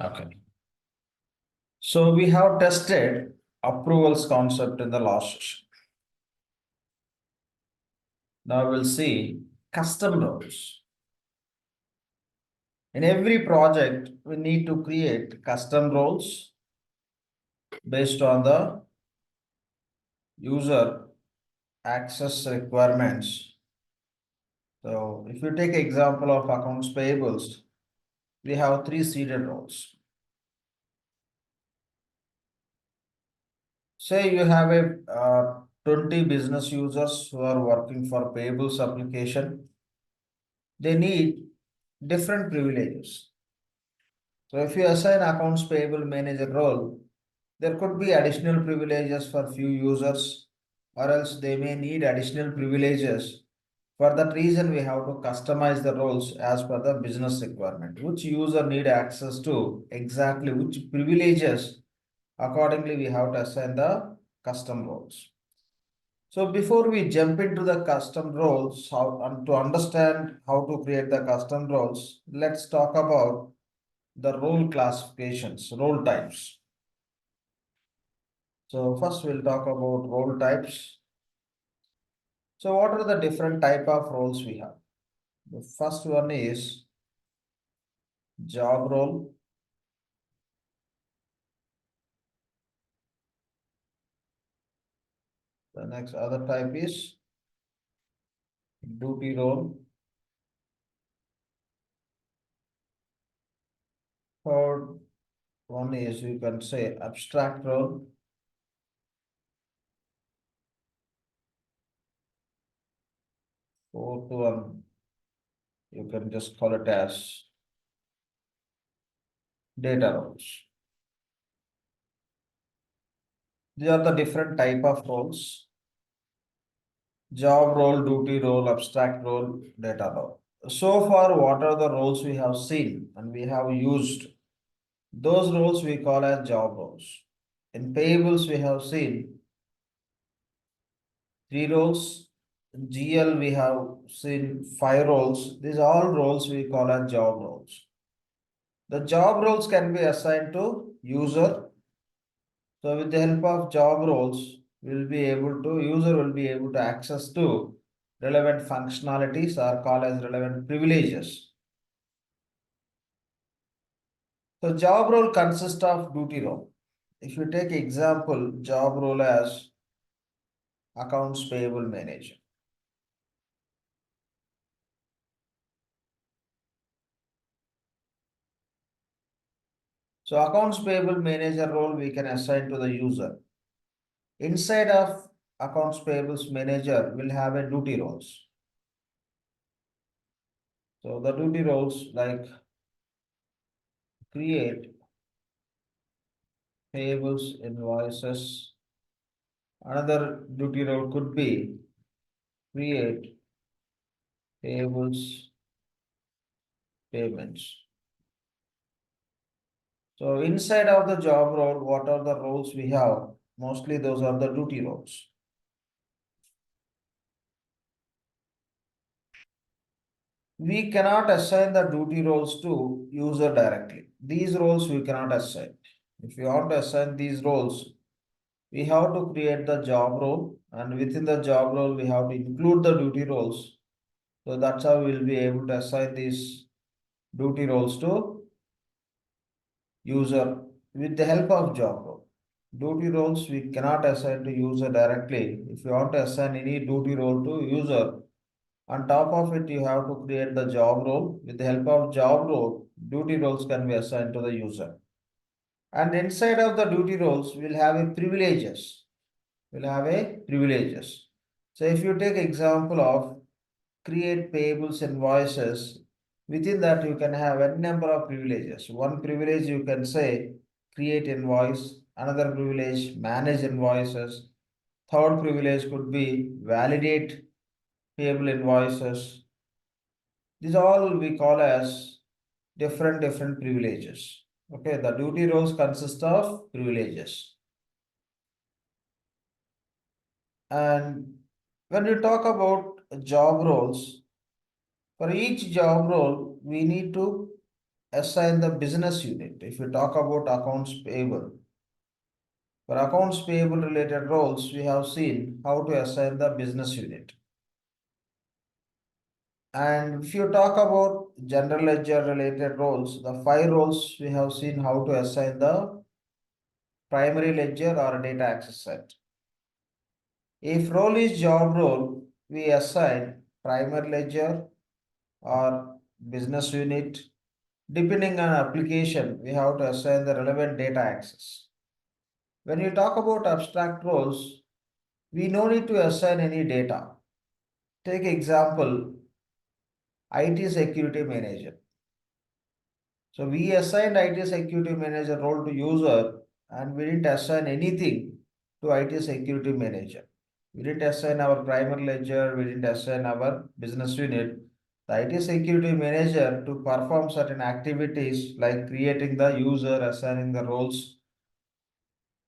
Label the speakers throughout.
Speaker 1: Okay. So we have tested approvals concept in the last session. Now we'll see custom roles. In every project, we need to create custom roles based on the user access requirements. So if you take example of accounts payables, we have three seeded roles. Say you have a 20 business users who are working for payables application. They need different privileges. So if you assign accounts payable manager role, there could be additional privileges for few users, or else they may need additional privileges. For that reason, we have to customize the roles as per the business requirement. Which user need access to exactly which privileges, accordingly we have to assign the custom roles. So before we jump into the custom roles, to understand how to create the custom roles, let's talk about the role classifications, role types. So first we'll talk about role types. So what are the different type of roles we have? The first one is job role. The next other type is duty role. Third one is you can say abstract role. Fourth one, you can just call it as data roles. These are the different type of roles. Job role, duty role, abstract role, data role. So far, what are the roles we have seen and we have used? Those roles we call as job roles. In payables, we have seen three roles. In GL, we have seen five roles. These all roles we call as job roles. The job roles can be assigned to user. So with the help of job roles, user will be able to access to relevant functionalities are called as relevant privileges. So job role consists of duty role. If you take example, job role as accounts payable manager. So accounts payable manager role we can assign to the user. Inside of accounts payables manager will have a duty roles. So the duty roles like create payables invoices. Another duty role could be create payables payments. So inside of the job role, what are the roles we have? Mostly those are the duty roles. We cannot assign the duty roles to user directly. These roles we cannot assign. If you want to assign these roles, we have to create the job role, and within the job role, we have to include the duty roles. So that's how we'll be able to assign these duty roles to user with the help of job role. Duty roles we cannot assign to user directly. If you want to assign any duty role to user, on top of it, you have to create the job role. With the help of job role, duty roles can be assigned to the user. And inside of the duty roles, we'll have a privileges. We'll have a privileges. So if you take example of create payables invoices, within that you can have a number of privileges. One privilege you can say create invoice, another privilege manage invoices, third privilege could be validate payable invoices. These all we call as different privileges. Okay, the duty roles consist of privileges. And when we talk about job roles, for each job role, we need to assign the business unit. If you talk about accounts payable, for accounts payable related roles, we have seen how to assign the business unit. And if you talk about general ledger related roles, the 5 roles we have seen how to assign the primary ledger or data access set. If role is job role, we assign primary ledger or business unit. Depending on application, we have to assign the relevant data access. When you talk about abstract roles, we no need to assign any data. Take example, IT security manager. So we assigned IT security manager role to user and we didn't assign anything to IT security manager. We didn't assign our primary ledger, we didn't assign our business unit. The IT security manager to perform certain activities like creating the user, assigning the roles.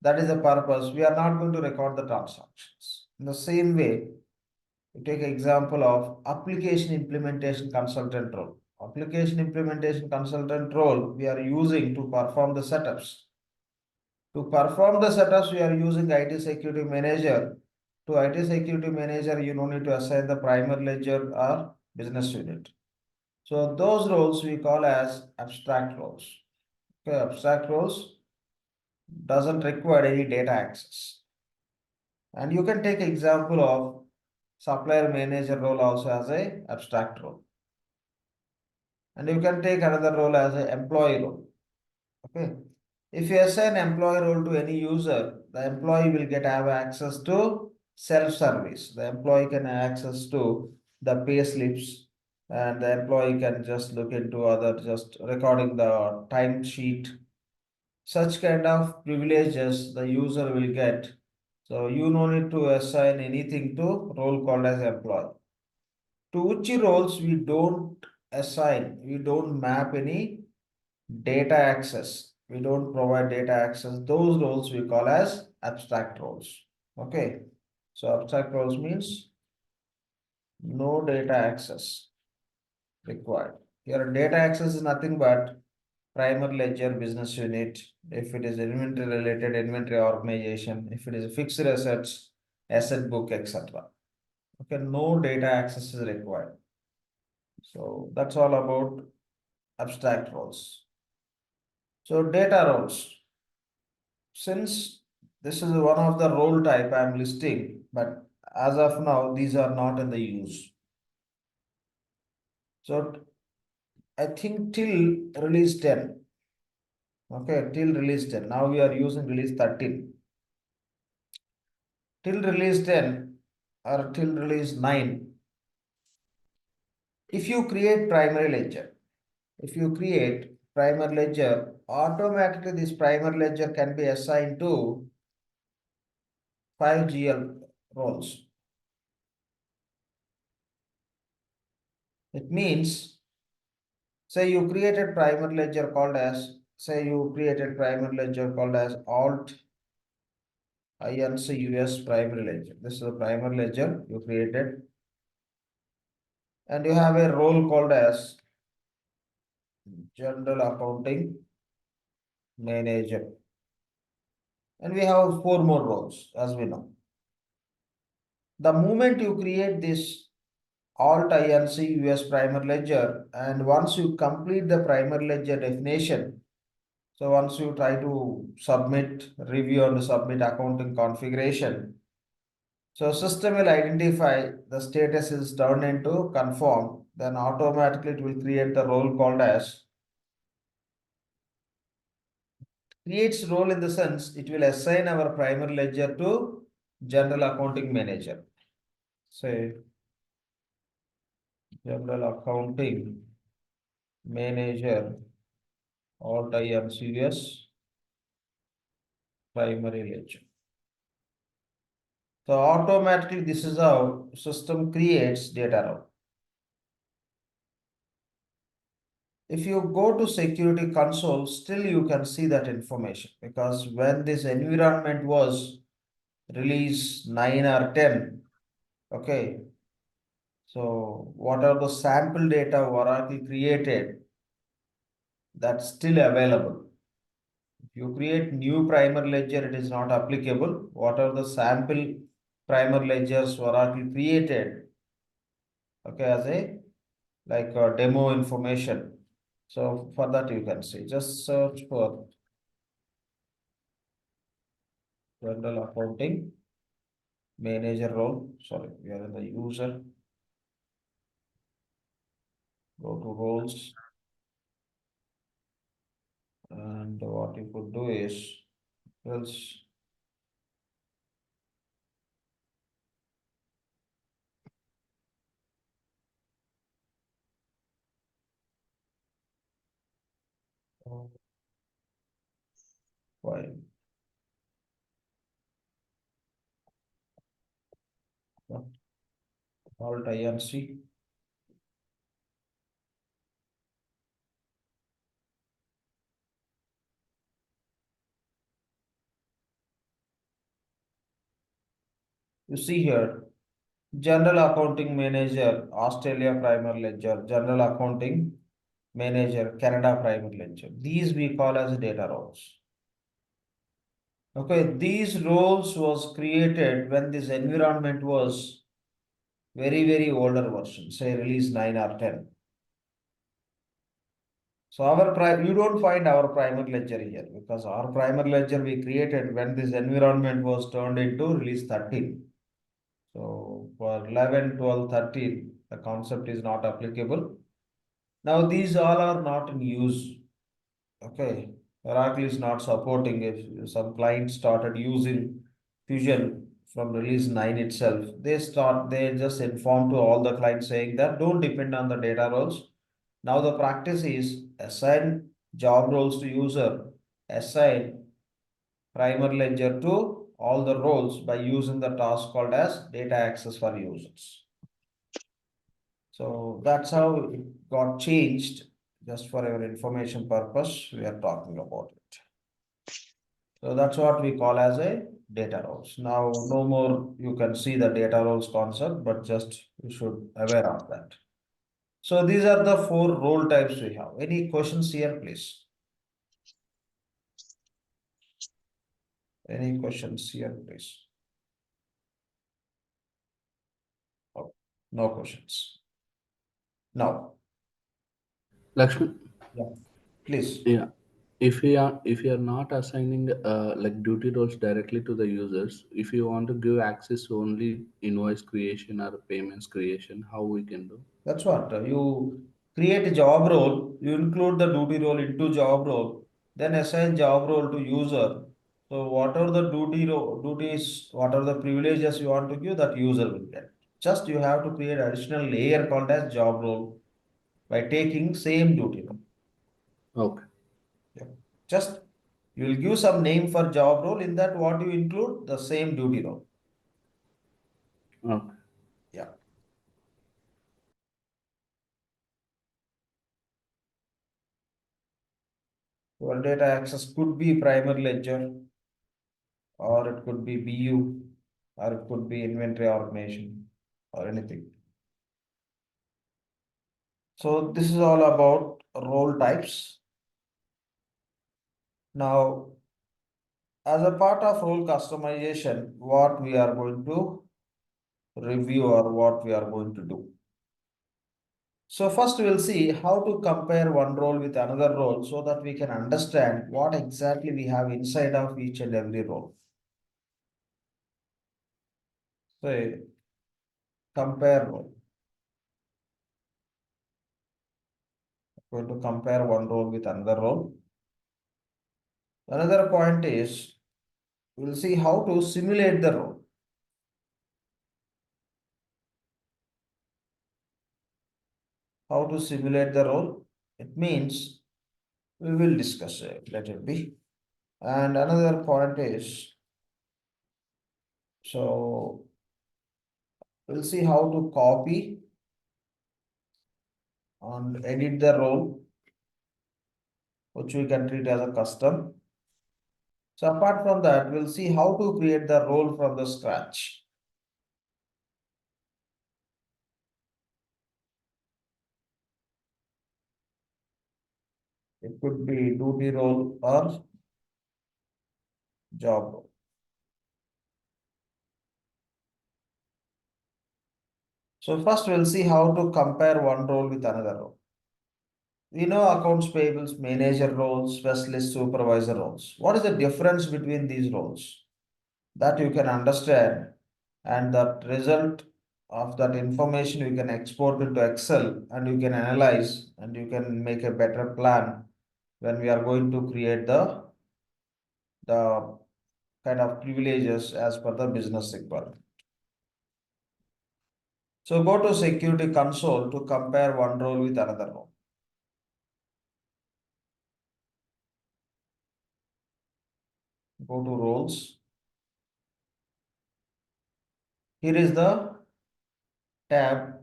Speaker 1: That is the purpose. We are not going to record the transactions. In the same way, you take example of application implementation consultant role. Application implementation consultant role we are using to perform the setups. To perform the setups, we are using IT security manager. To IT security manager, you don't need to assign the primary ledger or business unit. So those roles we call as abstract roles. Okay, abstract roles doesn't require any data access. And you can take example of supplier manager role also as a abstract role. And you can take another role as an employee role. Okay. If you assign employee role to any user, the employee will have access to self-service. The employee can access to the pay slips and the employee can just look into other just recording the time sheet. Such kind of privileges the user will get. So you no need to assign anything to role called as employee. To which roles we don't assign, we don't map any data access. We don't provide data access. Those roles we call as abstract roles. Okay. So abstract roles means no data access required. Here data access is nothing but primary ledger business unit. If it is inventory related, inventory organization. If it is fixed assets, asset book, etc. Okay, no data access is required. So that's all about abstract roles. So data roles. Since this is one of the role type I am listing, but as of now, these are not in the use. So I think till release 10. Okay, till release 10. Now we are using release 13. Till release 10 or till release 9. If you create primary ledger, automatically this primary ledger can be assigned to 5 GL roles. It means, say you created primary ledger called as, Alt INC US primary ledger. This is the primary ledger you created. And you have a role called as General Accounting Manager. And we have 4 more roles, as we know. The moment you create this Alt INC US primary ledger, and once you complete the primary ledger definition, so once you try to review and submit accounting configuration, so system will identify the status is turned into confirm, then automatically it will create the role called as, creates role in the sense it will assign our primary ledger to general accounting manager. Say general accounting manager Alt IM serious primary ledger. So automatically this is how system creates data role. If you go to security console, still you can see that information because when this environment was release 9 or 10, okay, so what are the sample data Oracle created? that's still available. If you create new primer ledger, it is not applicable. What are the sample primer ledgers Oracle created? Okay, as a like a demo information. So for that you can see, just search for general accounting manager role. Sorry, we are in the user. Go to roles, and what you could do is else file alt inc. You see here, general accounting manager, Australia primer ledger, general accounting manager, Canada primer ledger. These we call as data roles. Okay, these roles was created when this environment was very older version, say release 9 or 10. So you don't find our primer ledger here because our primer ledger we created when this environment was turned into release 13. So for 11, 12, 13, the concept is not applicable. Now these all are not in use. Okay, Oracle is not supporting. If some clients started using Fusion from release 9 itself, they just inform to all the clients saying that don't depend on the data roles. Now the practice is assign job roles to user, assign primer ledger to all the roles by using the task called as data access for users. So that's how it got changed. Just for your information purpose, we are talking about it. So that's what we call as a data roles. Now, no more you can see the data roles concept, but just you should aware of that. So these are the 4 role types we have. Any questions here, please? Any questions here, please? Oh, no questions. Now,
Speaker 2: Lakshmi,
Speaker 1: yeah, please.
Speaker 2: yeah. If you are not assigning like duty roles directly to the users, if you want to give access to only invoice creation or payments creation, how we can do?
Speaker 1: That's what you create a job role, you include the duty role into job role, then assign job role to user. So whatever the duties, what are the privileges you want to give, that user will get. Just you have to create additional layer called as job role by taking same duty role.
Speaker 2: Okay.
Speaker 1: Yeah. Just you will give some name for job role. In that, what you include the same duty role.
Speaker 2: Okay.
Speaker 1: Yeah. Your data access could be primary ledger, or it could be BU, or it could be inventory automation, or anything. So this is all about role types. Now, as a part of role customization, what we are going to review or what we are going to do. So first we'll see how to compare one role with another role so that we can understand what exactly we have inside of each and every role. So compare role. Going to compare one role with another role. Another point is we'll see how to simulate the role. How to simulate the role? It means we will discuss it. Let it be. And another point is so we'll see how to copy and edit the role, which we can treat as a custom. So apart from that, we'll see how to create the role from the scratch. It could be duty role or job role. So first we'll see how to compare one role with another role. We know accounts payables, manager roles, specialist, supervisor roles. What is the difference between these roles? That you can understand, and that result of that information you can export into Excel and you can analyze and you can make a better plan when we are going to create the kind of privileges as per the business requirement. So go to security console to compare one role with another role. Go to roles. Here is the tab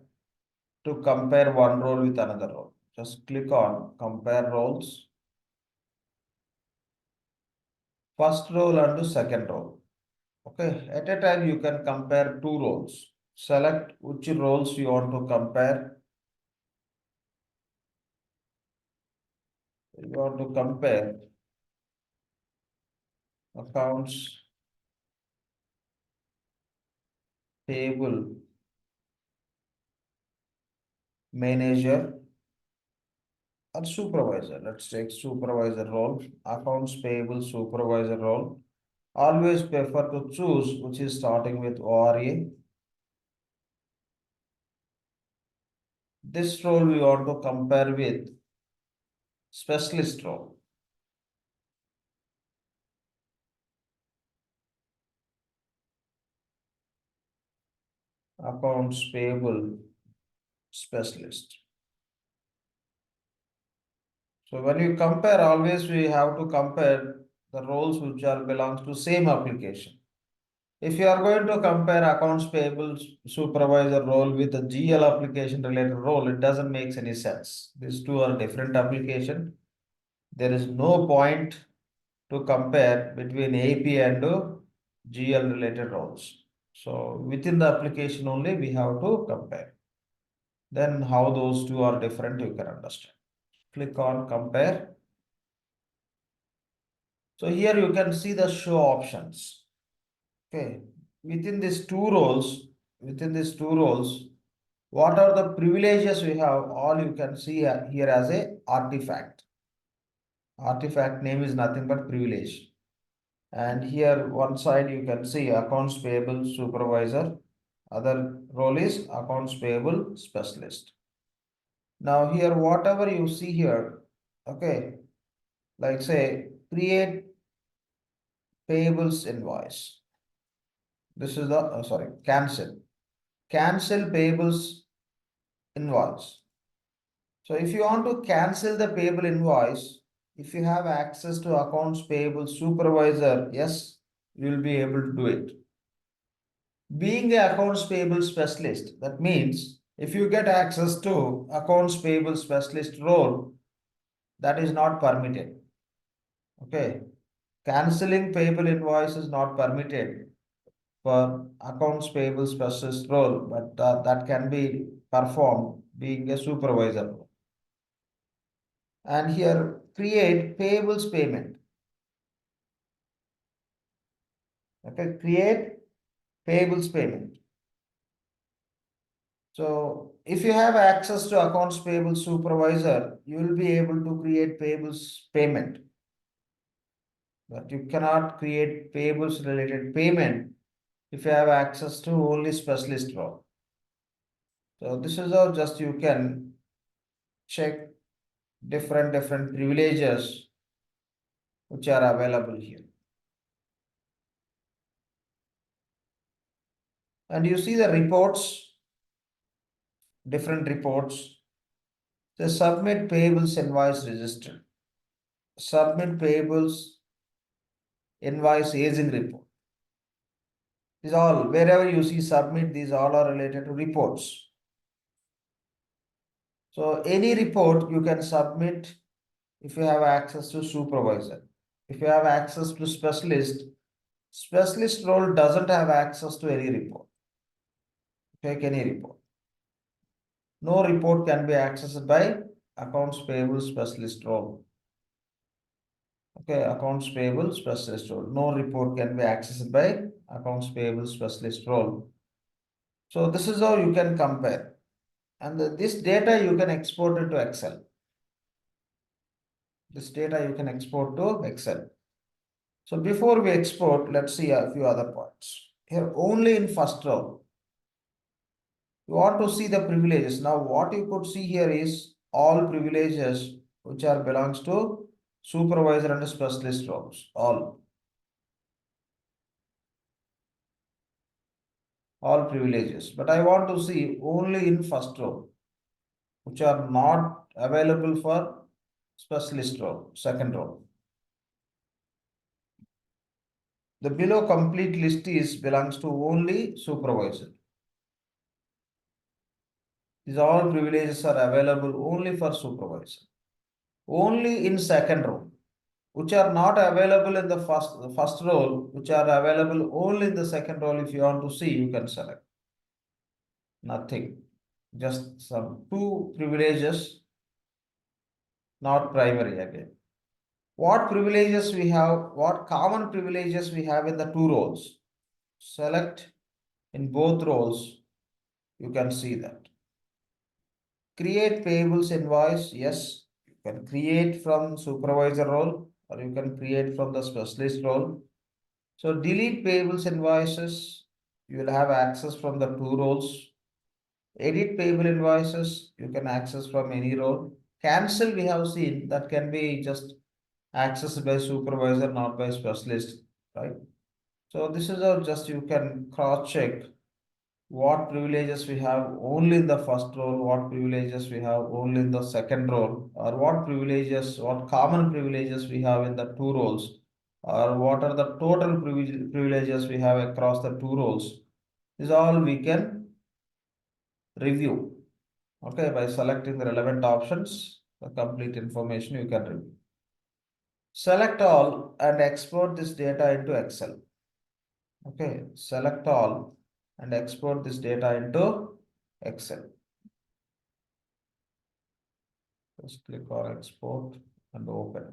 Speaker 1: to compare one role with another role. Just click on compare roles. First role and the second role. Okay, at a time you can compare two roles. Select which roles you want to compare. You want to compare accounts payable manager or supervisor. Let's take supervisor role, accounts payable supervisor role. Always prefer to choose which is starting with ORA. This role we want to compare with specialist role. Accounts payable specialist. So when you compare, always we have to compare the roles which are belongs to same application. If you are going to compare accounts payable supervisor role with a GL application related role, it doesn't make any sense. These two are different application. There is no point to compare between AP and GL related roles. So within the application only we have to compare. Then how those two are different you can understand. Click on compare. So here you can see the show options. Okay, within these two roles, what are the privileges we have? All you can see here as a artifact. Artifact name is nothing but privilege. And here one side you can see accounts payable supervisor. Other role is accounts payable specialist. Now here whatever you see here, okay, like say create payables invoice. This is the sorry, cancel payables invoice. So if you want to cancel the payable invoice, if you have access to accounts payable supervisor, yes, you will be able to do it. Being the accounts payable specialist, that means if you get access to accounts payable specialist role, that is not permitted. Okay, canceling payable invoice is not permitted for accounts payable specialist role, but that can be performed being a supervisor. And here create payables payment. Okay, create payables payment. So if you have access to accounts payable supervisor, you will be able to create payables payment. But you cannot create payables related payment if you have access to only specialist role. So this is how just you can check different privileges which are available here. And you see the reports, different reports. The submit payables invoice register. Submit payables invoice aging report. These all, wherever you see submit, these all are related to reports. So any report you can submit if you have access to supervisor. If you have access to specialist, specialist role doesn't have access to any report. Take any report. No report can be accessed by accounts payable specialist role. Okay, accounts payable specialist role. No report can be accessed by accounts payable specialist role. So this is how you can compare. And this data you can export it to Excel. This data you can export to Excel. So before we export, let's see a few other points. Here only in first row, you want to see the privileges. Now what you could see here is all privileges which are belongs to supervisor and specialist roles. All privileges. But I want to see only in first row, which are not available for specialist role, second row. The below complete list is belongs to only supervisor. These all privileges are available only for supervisor. Only in second row, which are not available in the first role, which are available only in the second role. If you want to see, you can select. Nothing. Just some two privileges, not primary again. What privileges we have, what common privileges we have in the two roles? Select in both roles, you can see that. Create payables invoice, yes, you can create from supervisor role or you can create from the specialist role. So delete payables invoices, you will have access from the two roles. Edit payable invoices, you can access from any role. Cancel, we have seen that can be just accessed by supervisor, not by specialist, right? So this is how just you can cross check what privileges we have only in the first role, what privileges we have only in the second role, or what privileges, what common privileges we have in the two roles, or what are the total privileges we have across the two roles. This all we can review. Okay, by selecting the relevant options, the complete information you can review. Select all and export this data into Excel. Okay, select all and export this data into Excel. Just click on export and open.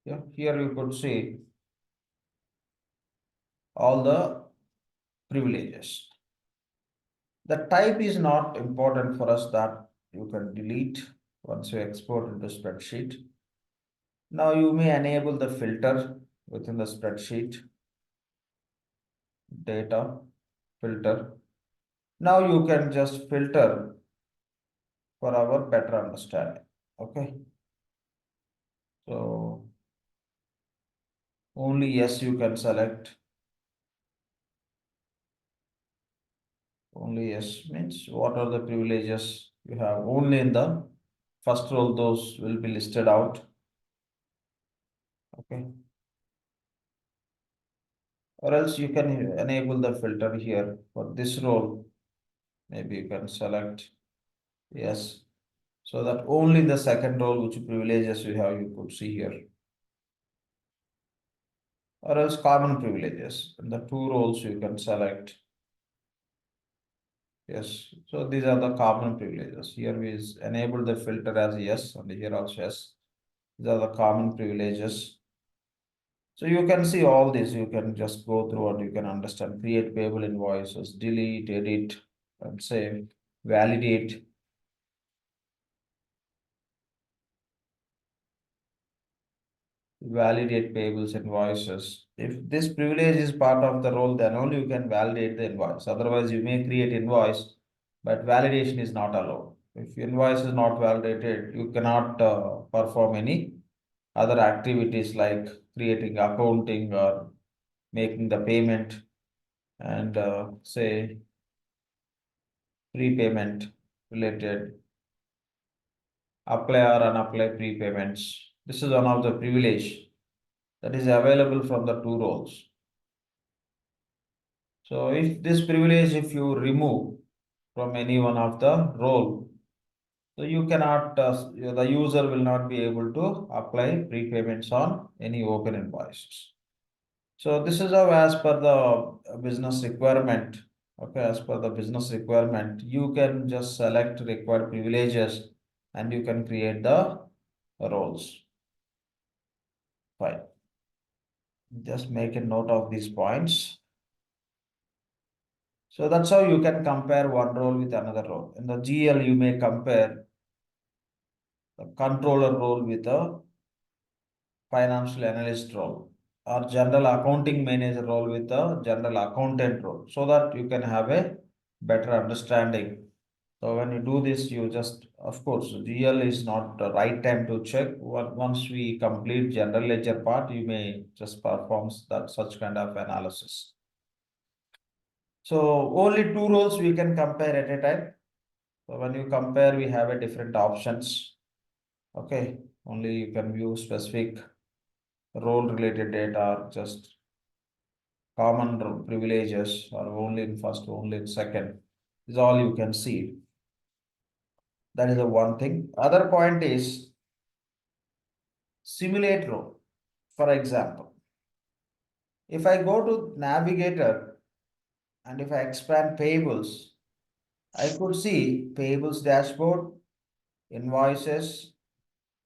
Speaker 1: Yeah, here you could see all the privileges. The type is not important for us, that you can delete once you export into spreadsheet. Now you may enable the filter within the spreadsheet, data, filter. Now you can just filter for our better understanding. Okay. So only yes you can select. Only yes means what are the privileges you have only in the first role, those will be listed out. Okay. Or else you can enable the filter here for this role. Maybe you can select yes. So that only the second role, which privileges you have, you could see here. Or else common privileges. In the two roles you can select. Yes, so these are the common privileges. Here we enable the filter as yes, and here also yes. These are the common privileges. So you can see all this, you can just go through and you can understand, create payable invoices, delete, edit, and say, validate. Validate payables invoices. If this privilege is part of the role, then only you can validate the invoice. Otherwise, you may create invoice, but validation is not allowed. If invoice is not validated, you cannot perform any other activities like creating accounting or making the payment and say prepayment related, apply or unapply prepayments. This is one of the privilege that is available from the two roles. So if this privilege, if you remove from any one of the role, So you cannot, the user will not be able to apply prepayments on any open invoices. So this is how, as per the business requirement, okay, as per the business requirement, you can just select required privileges and you can create the roles. Fine. Just make a note of these points. So that's how you can compare one role with another role. In the GL, you may compare the controller role with a financial analyst role or general accounting manager role with a general accountant role so that you can have a better understanding. So when you do this, you just, of course, GL is not the right time to check. Once we complete general ledger part, you may just perform that such kind of analysis. So only two roles we can compare at a time. So when you compare, we have a different options. Okay, only you can view specific role related data or just common privileges or only in first, only in second. Is all you can see. That is the one thing. Other point is simulate role. For example, if I go to navigator and if I expand payables, I could see payables dashboard, invoices,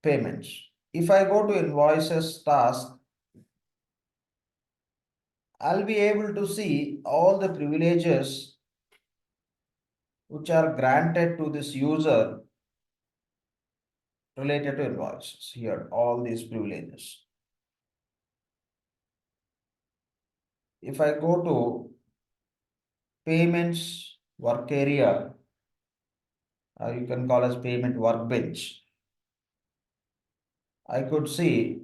Speaker 1: payments. If I go to invoices task, I'll be able to see all the privileges which are granted to this user related to invoices. Here, all these privileges. If I go to payments work area, you can call as payment workbench, I could see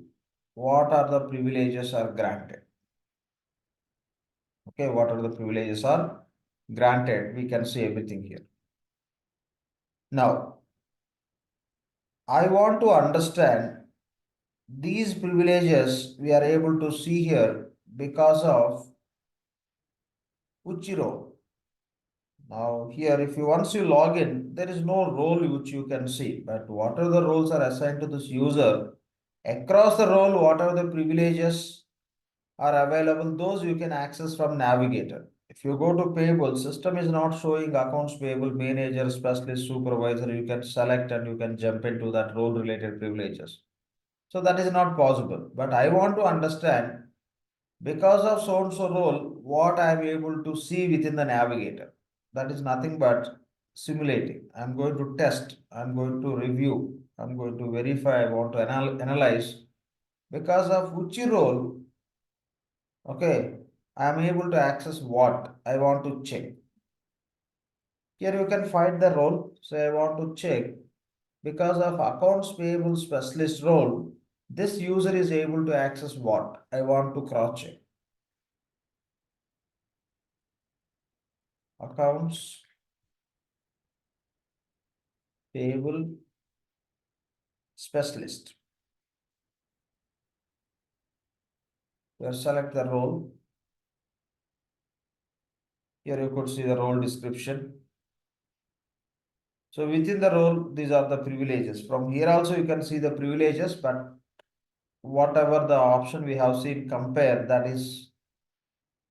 Speaker 1: what are the privileges are granted. Okay, what are the privileges are granted? We can see everything here. Now, I want to understand these privileges we are able to see here because of which role. Now here, if you once you log in, there is no role which you can see, but what are the roles are assigned to this user? Across the role, what are the privileges are available, those you can access from navigator. If you go to payable, system is not showing accounts payable manager, specialist, supervisor, you can select and you can jump into that role related privileges. So that is not possible, but I want to understand because of so and so role, what I am able to see within the navigator. That is nothing but simulating. I'm going to test, I'm going to review, I'm going to verify, I want to analyze because of which role, okay, I'm able to access what I want to check. Here you can find the role. Say I want to check because of accounts payable specialist role, this user is able to access what I want to cross check. Accounts payable specialist. You select the role. Here you could see the role description. So within the role, these are the privileges. From here also you can see the privileges, but whatever the option we have seen compare, that is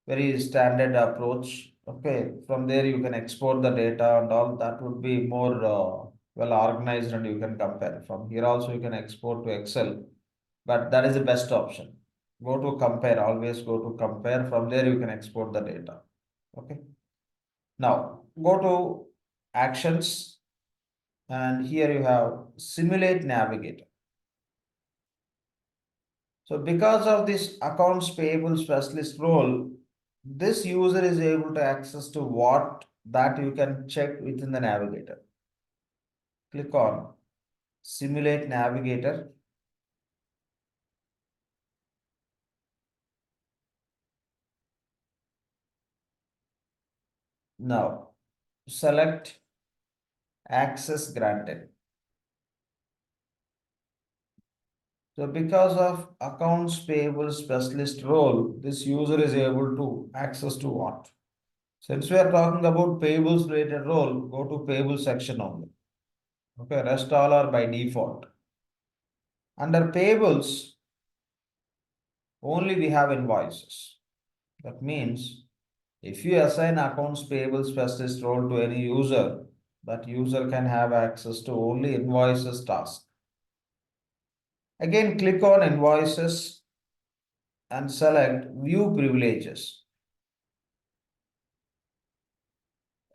Speaker 1: very standard approach. Okay, from there you can export the data and all that would be more well organized and you can compare. From here also you can export to Excel, but that is the best option. Go to compare, always go to compare. From there you can export the data. Okay. Now go to actions and here you have simulate navigator. So because of this accounts payable specialist role, this user is able to access to what that you can check within the navigator. Click on simulate navigator. Now select access granted. So because of accounts payable specialist role, this user is able to access to what? Since we are talking about payables related role, go to payable section only. Okay, rest all are by default. Under payables, only we have invoices. That means if you assign accounts payable specialist role to any user, that user can have access to only invoices task. Again, click on invoices and select view privileges.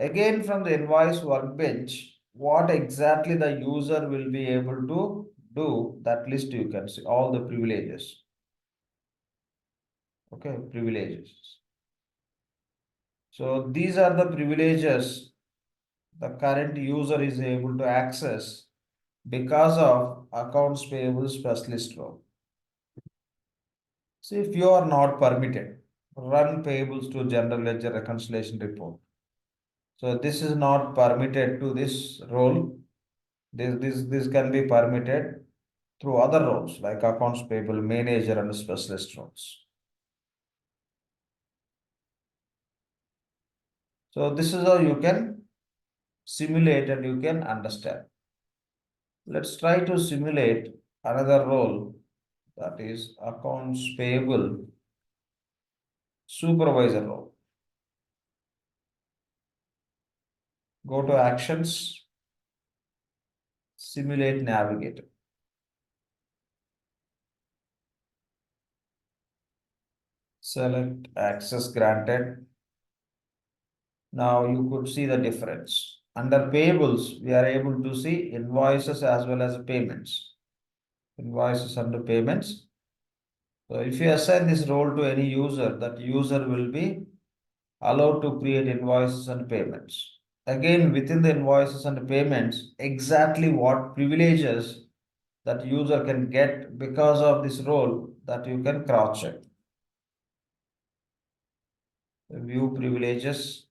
Speaker 1: Again, from the invoice workbench, what exactly the user will be able to do, that list you can see all the privileges. Okay, privileges. So these are the privileges the current user is able to access because of accounts payable specialist role. So if you are not permitted, run payables to general ledger reconciliation report. So this is not permitted to this role. This can be permitted through other roles like accounts payable manager and specialist roles. So this is how you can simulate and you can understand. Let's try to simulate another role, that is accounts payable supervisor role. Go to actions, simulate navigator. Select access granted. Now you could see the difference. Under payables, we are able to see invoices as well as payments. Invoices under payments. So if you assign this role to any user, that user will be allowed to create invoices and payments. Again, within the invoices and payments, exactly what privileges that user can get because of this role, that you can cross check. View privileges.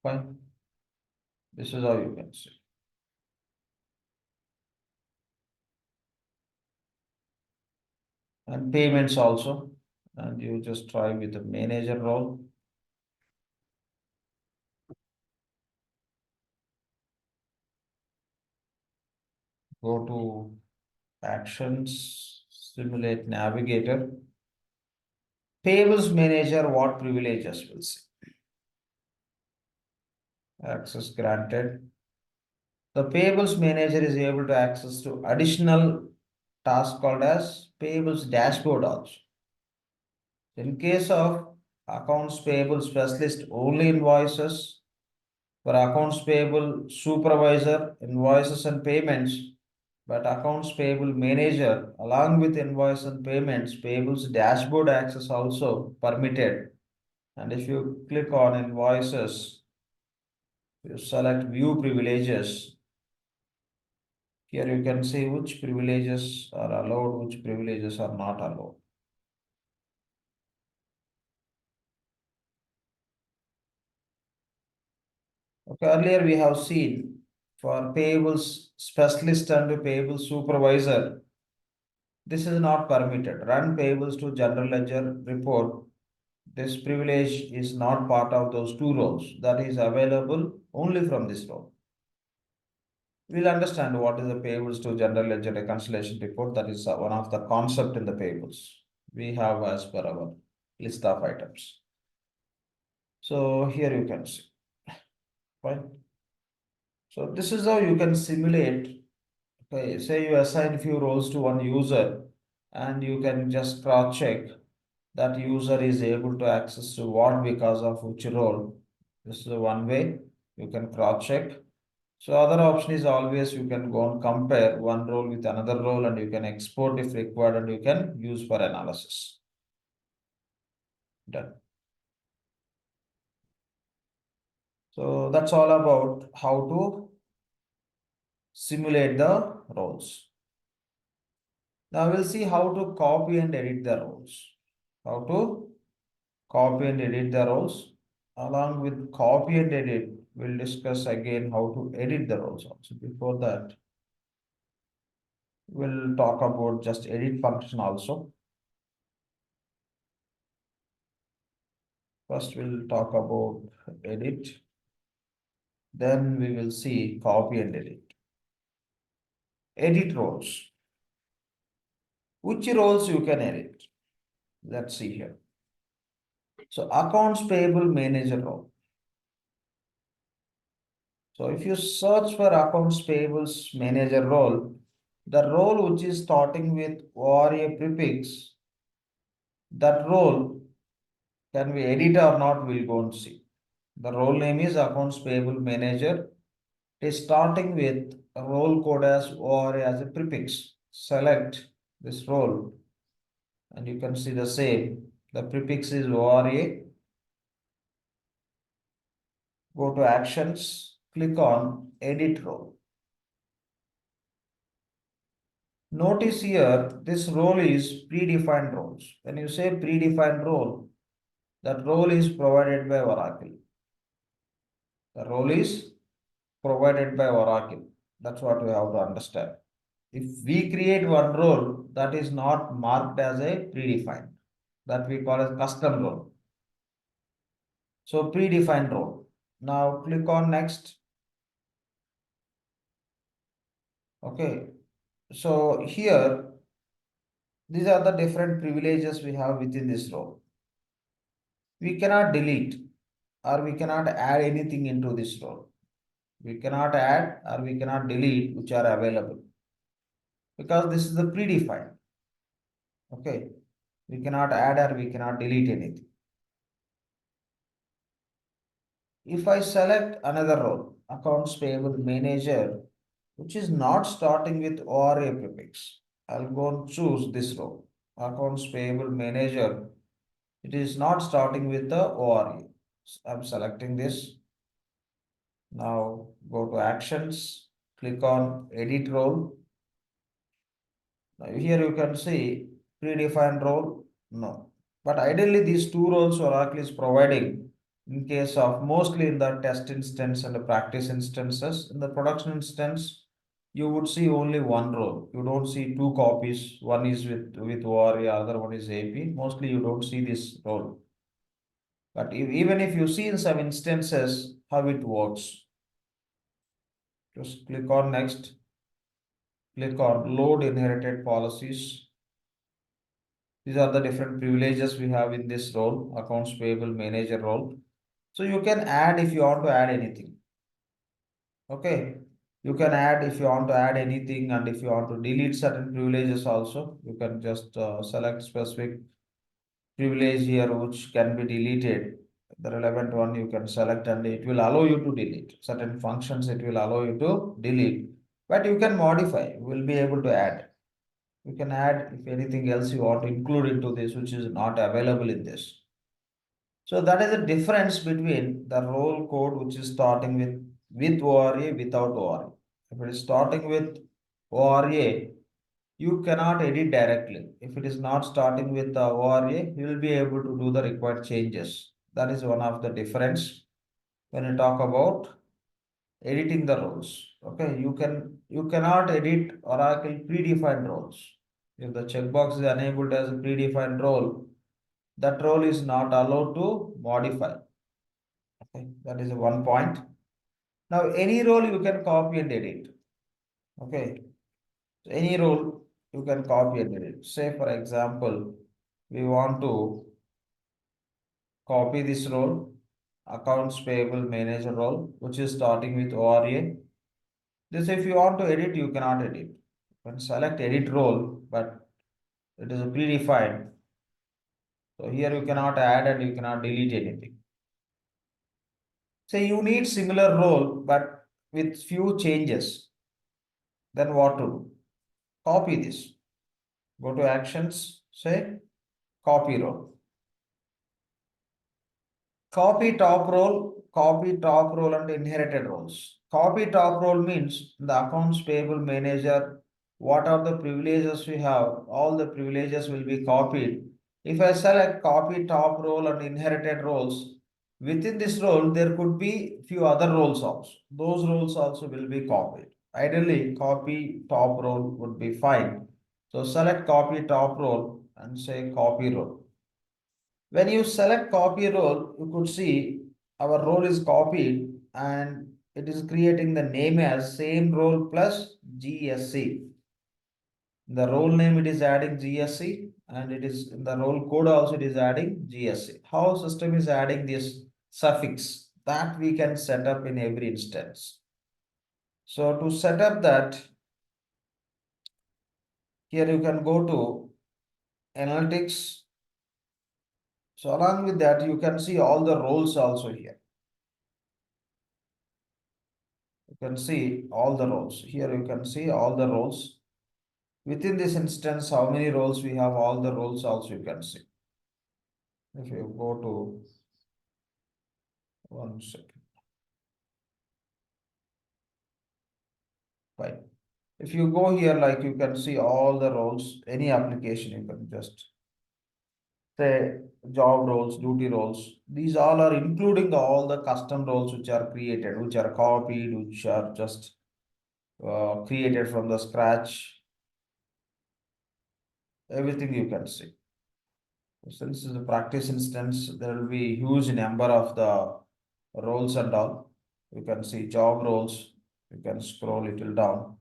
Speaker 1: Fine. This is how you can see. And payments also. And you just try with the manager role. Go to actions, simulate navigator. Payables manager, what privileges will see. Access granted. The payables manager is able to access to additional task called as payables dashboard also. In case of accounts payable specialist, only invoices. For accounts payable supervisor, invoices and payments. But accounts payable manager, along with invoice and payments, payables dashboard access also permitted. And if you click on invoices, you select view privileges. Here you can see which privileges are allowed, which privileges are not allowed. Okay, earlier we have seen for payables specialist and payables supervisor, this is not permitted. Run payables to general ledger report. This privilege is not part of those two roles. That is available only from this role. We'll understand what is the payables to general ledger reconciliation report. That is one of the concept in the payables we have as per our list of items. So here you can see. Fine. So this is how you can simulate. Okay, say you assign few roles to one user and you can just cross check that user is able to access to what because of which role. This is the one way you can cross check. So other option is always you can go and compare one role with another role and you can export if required and you can use for analysis. Done. So that's all about how to simulate the roles. Now we'll see how to copy and edit the roles. How to copy and edit the roles. Along with copy and edit, we'll discuss again how to edit the roles also. Before that, we'll talk about just edit function also. First, we'll talk about edit. Then we will see copy and edit. Edit roles. Which roles you can edit? Let's see here. So accounts payable manager role. So if you search for accounts payables manager role, the role which is starting with ORA prefix, that role can we edit or not, we'll go and see. The role name is accounts payable manager. It is starting with a role code as ORA as a prefix. Select this role and you can see the same. The prefix is ORA. Go to actions, click on edit role. Notice here, this role is predefined roles. When you say predefined role, that role is provided by Oracle. The role is provided by Oracle. That's what we have to understand. If we create one role that is not marked as a predefined, that we call as custom role. So predefined role. Now click on next. Okay. So here, these are the different privileges we have within this role. We cannot delete or we cannot add anything into this role. We cannot add or we cannot delete which are available because this is the predefined. Okay. We cannot add or we cannot delete anything. If I select another role, accounts payable manager, which is not starting with ORA prefix, I'll go and choose this role, accounts payable manager. It is not starting with the ORA. I'm selecting this. Now go to actions, click on edit role. Now here you can see predefined role, no. But ideally these two roles Oracle is providing in case of mostly in the test instance and the practice instances. In the production instance, you would see only one role. You don't see two copies. One is with ORA, other one is AP. Mostly you don't see this role. But even if you see in some instances how it works, just click on next, click on load inherited policies. These are the different privileges we have in this role, accounts payable manager role. So you can add if you want to add anything. Okay. You can add if you want to add anything and if you want to delete certain privileges also, you can just select specific privilege here which can be deleted. The relevant one you can select and it will allow you to delete. Certain functions it will allow you to delete. But you can modify, you will be able to add. You can add if anything else you want to include into this which is not available in this. So that is the difference between the role code which is starting with ORA without ORA. If it is starting with ORA, you cannot edit directly. If it is not starting with the ORA, you will be able to do the required changes. That is one of the difference when you talk about editing the roles. Okay, you cannot edit Oracle predefined roles. If the checkbox is enabled as a predefined role, that role is not allowed to modify. Okay, that is one point. Now, any role you can copy and edit. Okay, so any role you can copy and edit. Say, for example, we want to copy this role, accounts payable manager role, which is starting with ORA. This, if you want to edit, you cannot edit. You can select edit role, but it is a predefined. So here you cannot add and you cannot delete anything. Say you need similar role, but with few changes. Then what to do? Copy this. Go to actions, say copy role. Copy top role and inherited roles. Copy top role means the accounts payable manager, what are the privileges we have, all the privileges will be copied. If I select copy top role and inherited roles, within this role, there could be few other roles also. Those roles also will be copied. Ideally, copy top role would be fine. So select copy top role and say copy role. When you select copy role, you could see our role is copied and it is creating the name as same role plus GSC. The role name it is adding GSC and it is in the role code also it is adding GSC. How system is adding this suffix that we can set up in every instance. So to set up that, here you can go to analytics. So along with that, you can see all the roles also here. You can see all the roles. Here you can see all the roles. Within this instance, how many roles we have, all the roles also you can see. If you go to 1 second. Fine. If you go here, like you can see all the roles, any application, you can just say job roles, duty roles. These all are including all the custom roles which are created, which are copied, which are just created from the scratch. Everything you can see. Since this is a practice instance, there will be huge number of the roles and all. You can see job roles. You can scroll little down.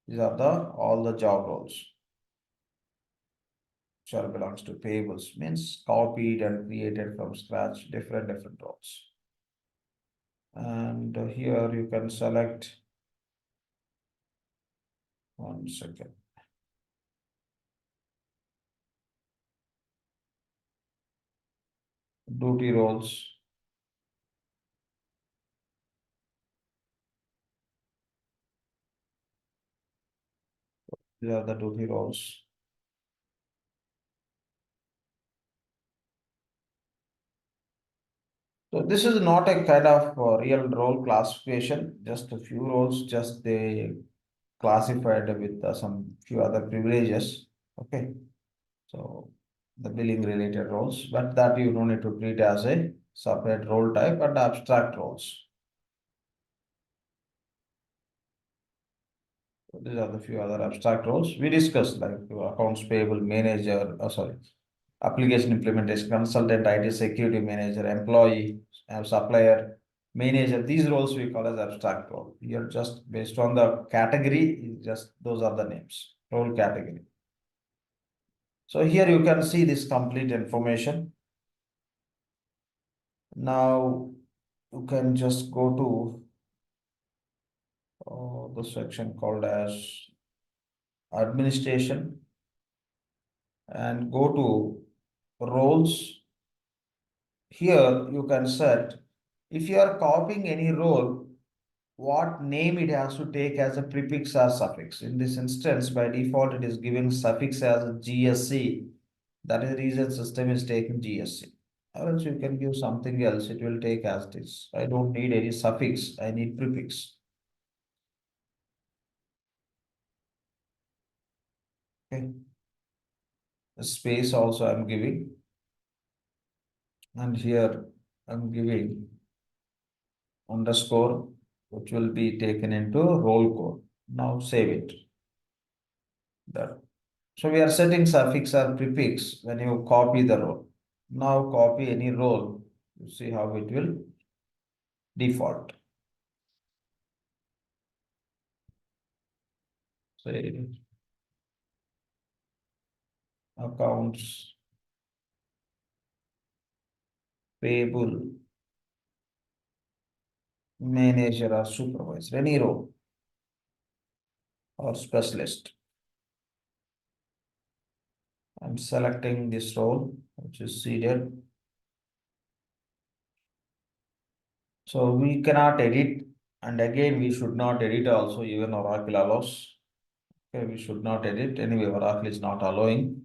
Speaker 1: These are the all the job roles. Which all belongs to payables, means copied and created from scratch, different roles. And here you can select 1 second. Duty roles. These are the duty roles. So this is not a kind of real role classification, just a few roles, just they classified with some few other privileges. Okay, so the billing related roles, but that you don't need to treat as a separate role type and abstract roles. So these are the few other abstract roles we discussed, like accounts payable manager, sorry, application implementation consultant, IT security manager, employee, supplier, manager. These roles we call as abstract role. Here just based on the category, just those are the names, role category. So here you can see this complete information. Now you can just go to the section called as administration and go to roles. Here you can set if you are copying any role, what name it has to take as a prefix or suffix. In this instance, by default, it is giving suffix as GSC. That is the reason system is taking GSC. Or else you can give something else, it will take as this. I don't need any suffix, I need prefix. Okay. The space also I'm giving. And here I'm giving underscore, which will be taken into roll code. Now save it. That. So we are setting suffix or prefix when you copy the role. Now copy any role, you see how it will default. Say accounts payable manager or supervisor, any role or specialist. I'm selecting this role, which is seeded. So we cannot edit, and again we should not edit also, even Oracle allows. Okay, we should not edit anyway, Oracle is not allowing.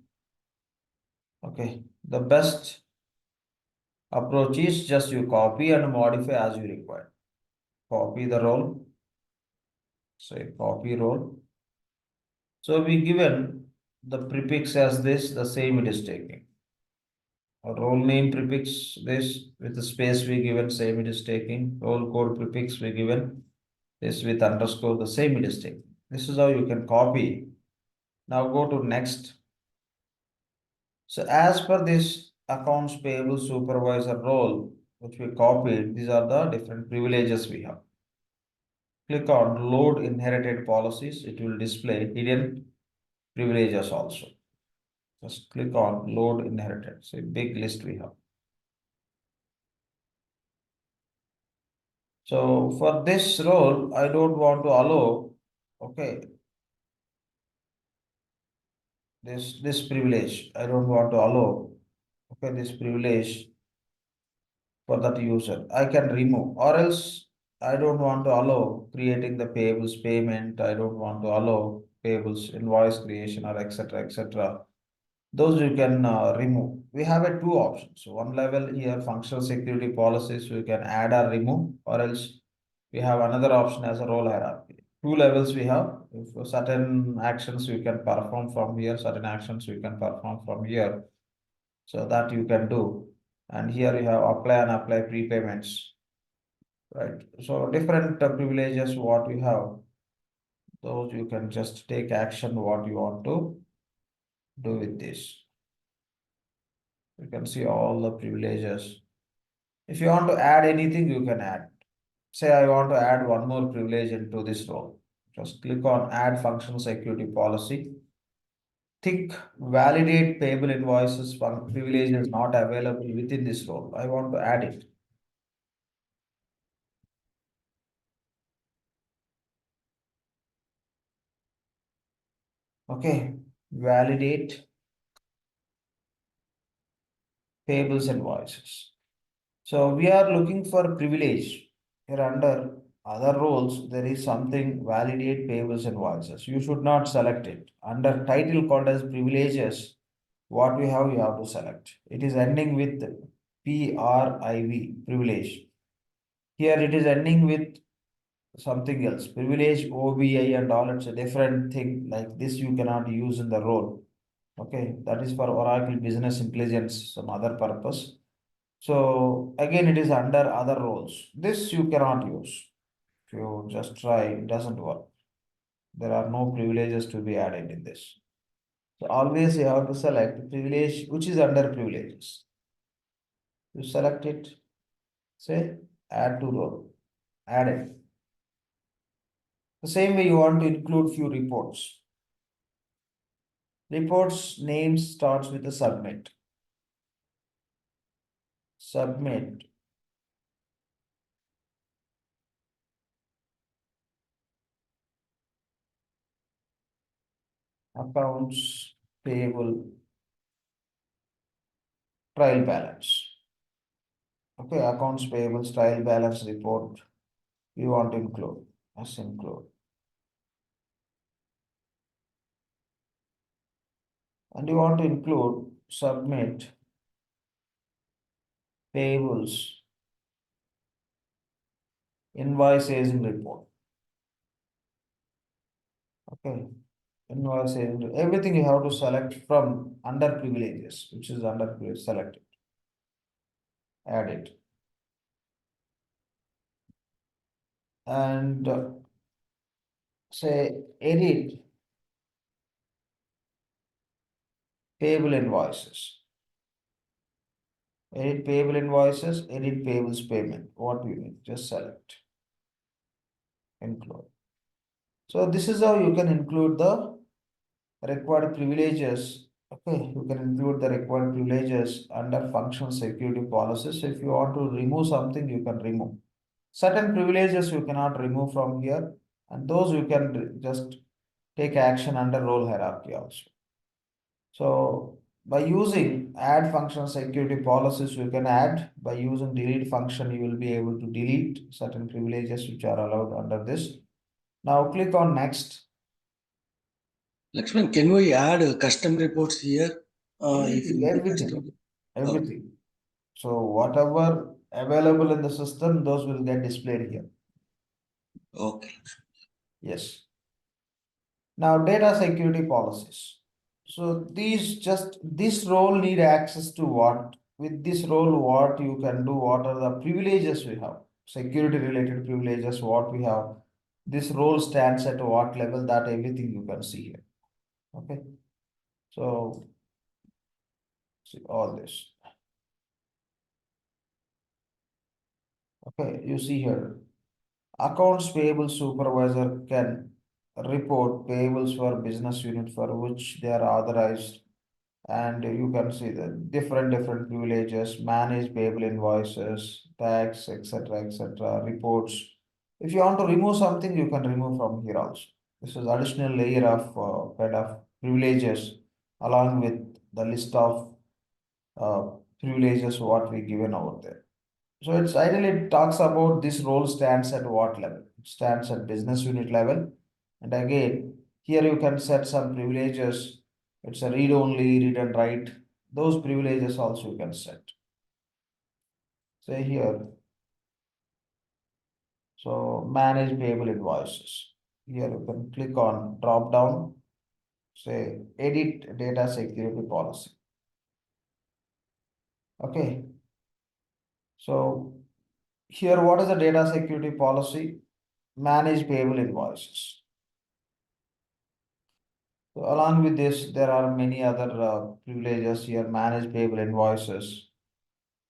Speaker 1: Okay, the best approach is just you copy and modify as you require. Copy the role, say copy role. So we given the prefix as this, the same it is taking. A role name prefix this with the space we given, same it is taking. Role code prefix we given this with underscore, the same it is taking. This is how you can copy. Now go to next. So as per this accounts payable supervisor role, which we copied, these are the different privileges we have. Click on load inherited policies, it will display hidden privileges also. Just click on load inherited, it's a big list we have. So for this role, I don't want to allow, okay, this privilege, I don't want to allow, okay, this privilege for that user. I can remove, or else I don't want to allow creating the payables payment. I don't want to allow payables invoice creation or etc. etc. Those you can remove. We have a two options. So one level here, functional security policies, we can add or remove, or else we have another option as a role hierarchy. Two levels we have. If certain actions you can perform from here, certain actions you can perform from here. So that you can do. And here you have apply and apply prepayments, right? So different privileges what you have, those you can just take action what you want to do with this. You can see all the privileges. If you want to add anything, you can add. Say I want to add one more privilege into this role. Just click on add functional security policy. Tick validate payable invoices privilege is not available within this role. I want to add it. Okay, validate payables invoices. So we are looking for privilege. Here under other roles, there is something validate payables invoices. You should not select it. Under title called as privileges, what we have, you have to select. It is ending with PRIV, privilege. Here it is ending with something else, privilege, OBI and all, it's a different thing. Like this you cannot use in the role. Okay, that is for Oracle Business Intelligence, some other purpose. So again, it is under other roles. This you cannot use. If you just try, it doesn't work. There are no privileges to be added in this. So always you have to select privilege which is under privileges. You select it, say add to role, add it. The same way you want to include few reports. Reports name starts with a submit. Submit. Accounts payable trial balance. Okay, accounts payable trial balance report you want to include as include. And you want to include submit payables invoice aging report. Okay, invoice aging, everything you have to select from under privileges, which is under privilege, select it, add it. And say edit payable invoices. Edit payable invoices, edit payables payment. What do you need? Just select, include. So this is how you can include the required privileges. Okay, you can include the required privileges under functional security policies. If you want to remove something, you can remove. Certain privileges you cannot remove from here, and those you can just take action under role hierarchy also. So by using add functional security policies, you can add. By using delete function, you will be able to delete certain privileges which are allowed under this. Now click on next.
Speaker 3: Lakshman, can we add custom reports here?
Speaker 1: Everything. Everything. So whatever available in the system, those will get displayed here.
Speaker 3: Okay.
Speaker 1: Yes. Now data security policies. So this role need access to what? With this role, what you can do, what are the privileges we have? Security related privileges, what we have. This role stands at what level, that everything you can see here. Okay. So see all this. Okay, you see here. Accounts payable supervisor can report payables for business unit for which they are authorized. And you can see the different privileges, manage payable invoices, tax, etc., reports. If you want to remove something, you can remove from here also. This is additional layer of kind of privileges along with the list of privileges what we given over there. So it's ideally it talks about this role stands at what level? It stands at business unit level. And again, here you can set some privileges. It's a read only, read and write. Those privileges also you can set. Say here. So manage payable invoices. Here you can click on drop down. Say edit data security policy. Okay. So here, what is the data security policy? Manage payable invoices. So along with this, there are many other privileges here, manage payable invoices.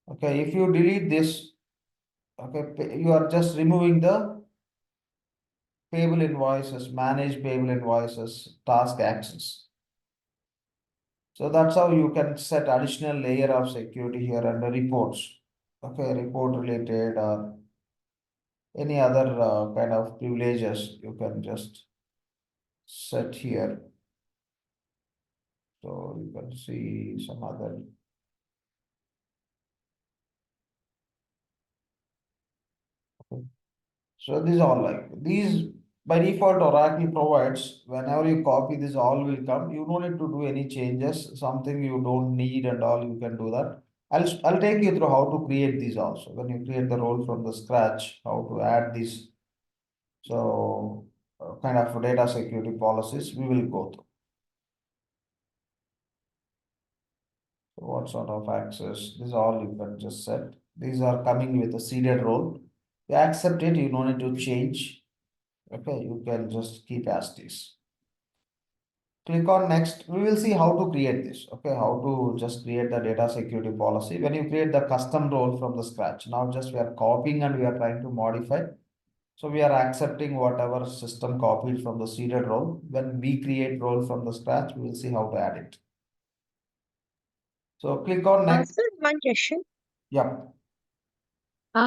Speaker 1: Okay, if you delete this, okay, you are just removing the payable invoices, manage payable invoices, task access. So that's how you can set additional layer of security here under reports. Okay, report related or any other kind of privileges you can just set here. So you can see some other. So these are like these by default Oracle provides whenever you copy this all will come. You don't need to do any changes, something you don't need and all you can do that. I'll take you through how to create these also. When you create the role from the scratch, how to add these. So kind of data security policies we will go through. So what sort of access? This all you can just set. These are coming with a seeded role. You accept it, you don't need to change. Okay, you can just keep as is. Click on next. We will see how to create this. Okay, how to just create the data security policy. When you create the custom role from the scratch, now just we are copying and we are trying to modify. So we are accepting whatever system copied from the seeded role. When we create role from the scratch, we will see how to add it. So click on next.
Speaker 4: Sir, one question.
Speaker 1: Yeah.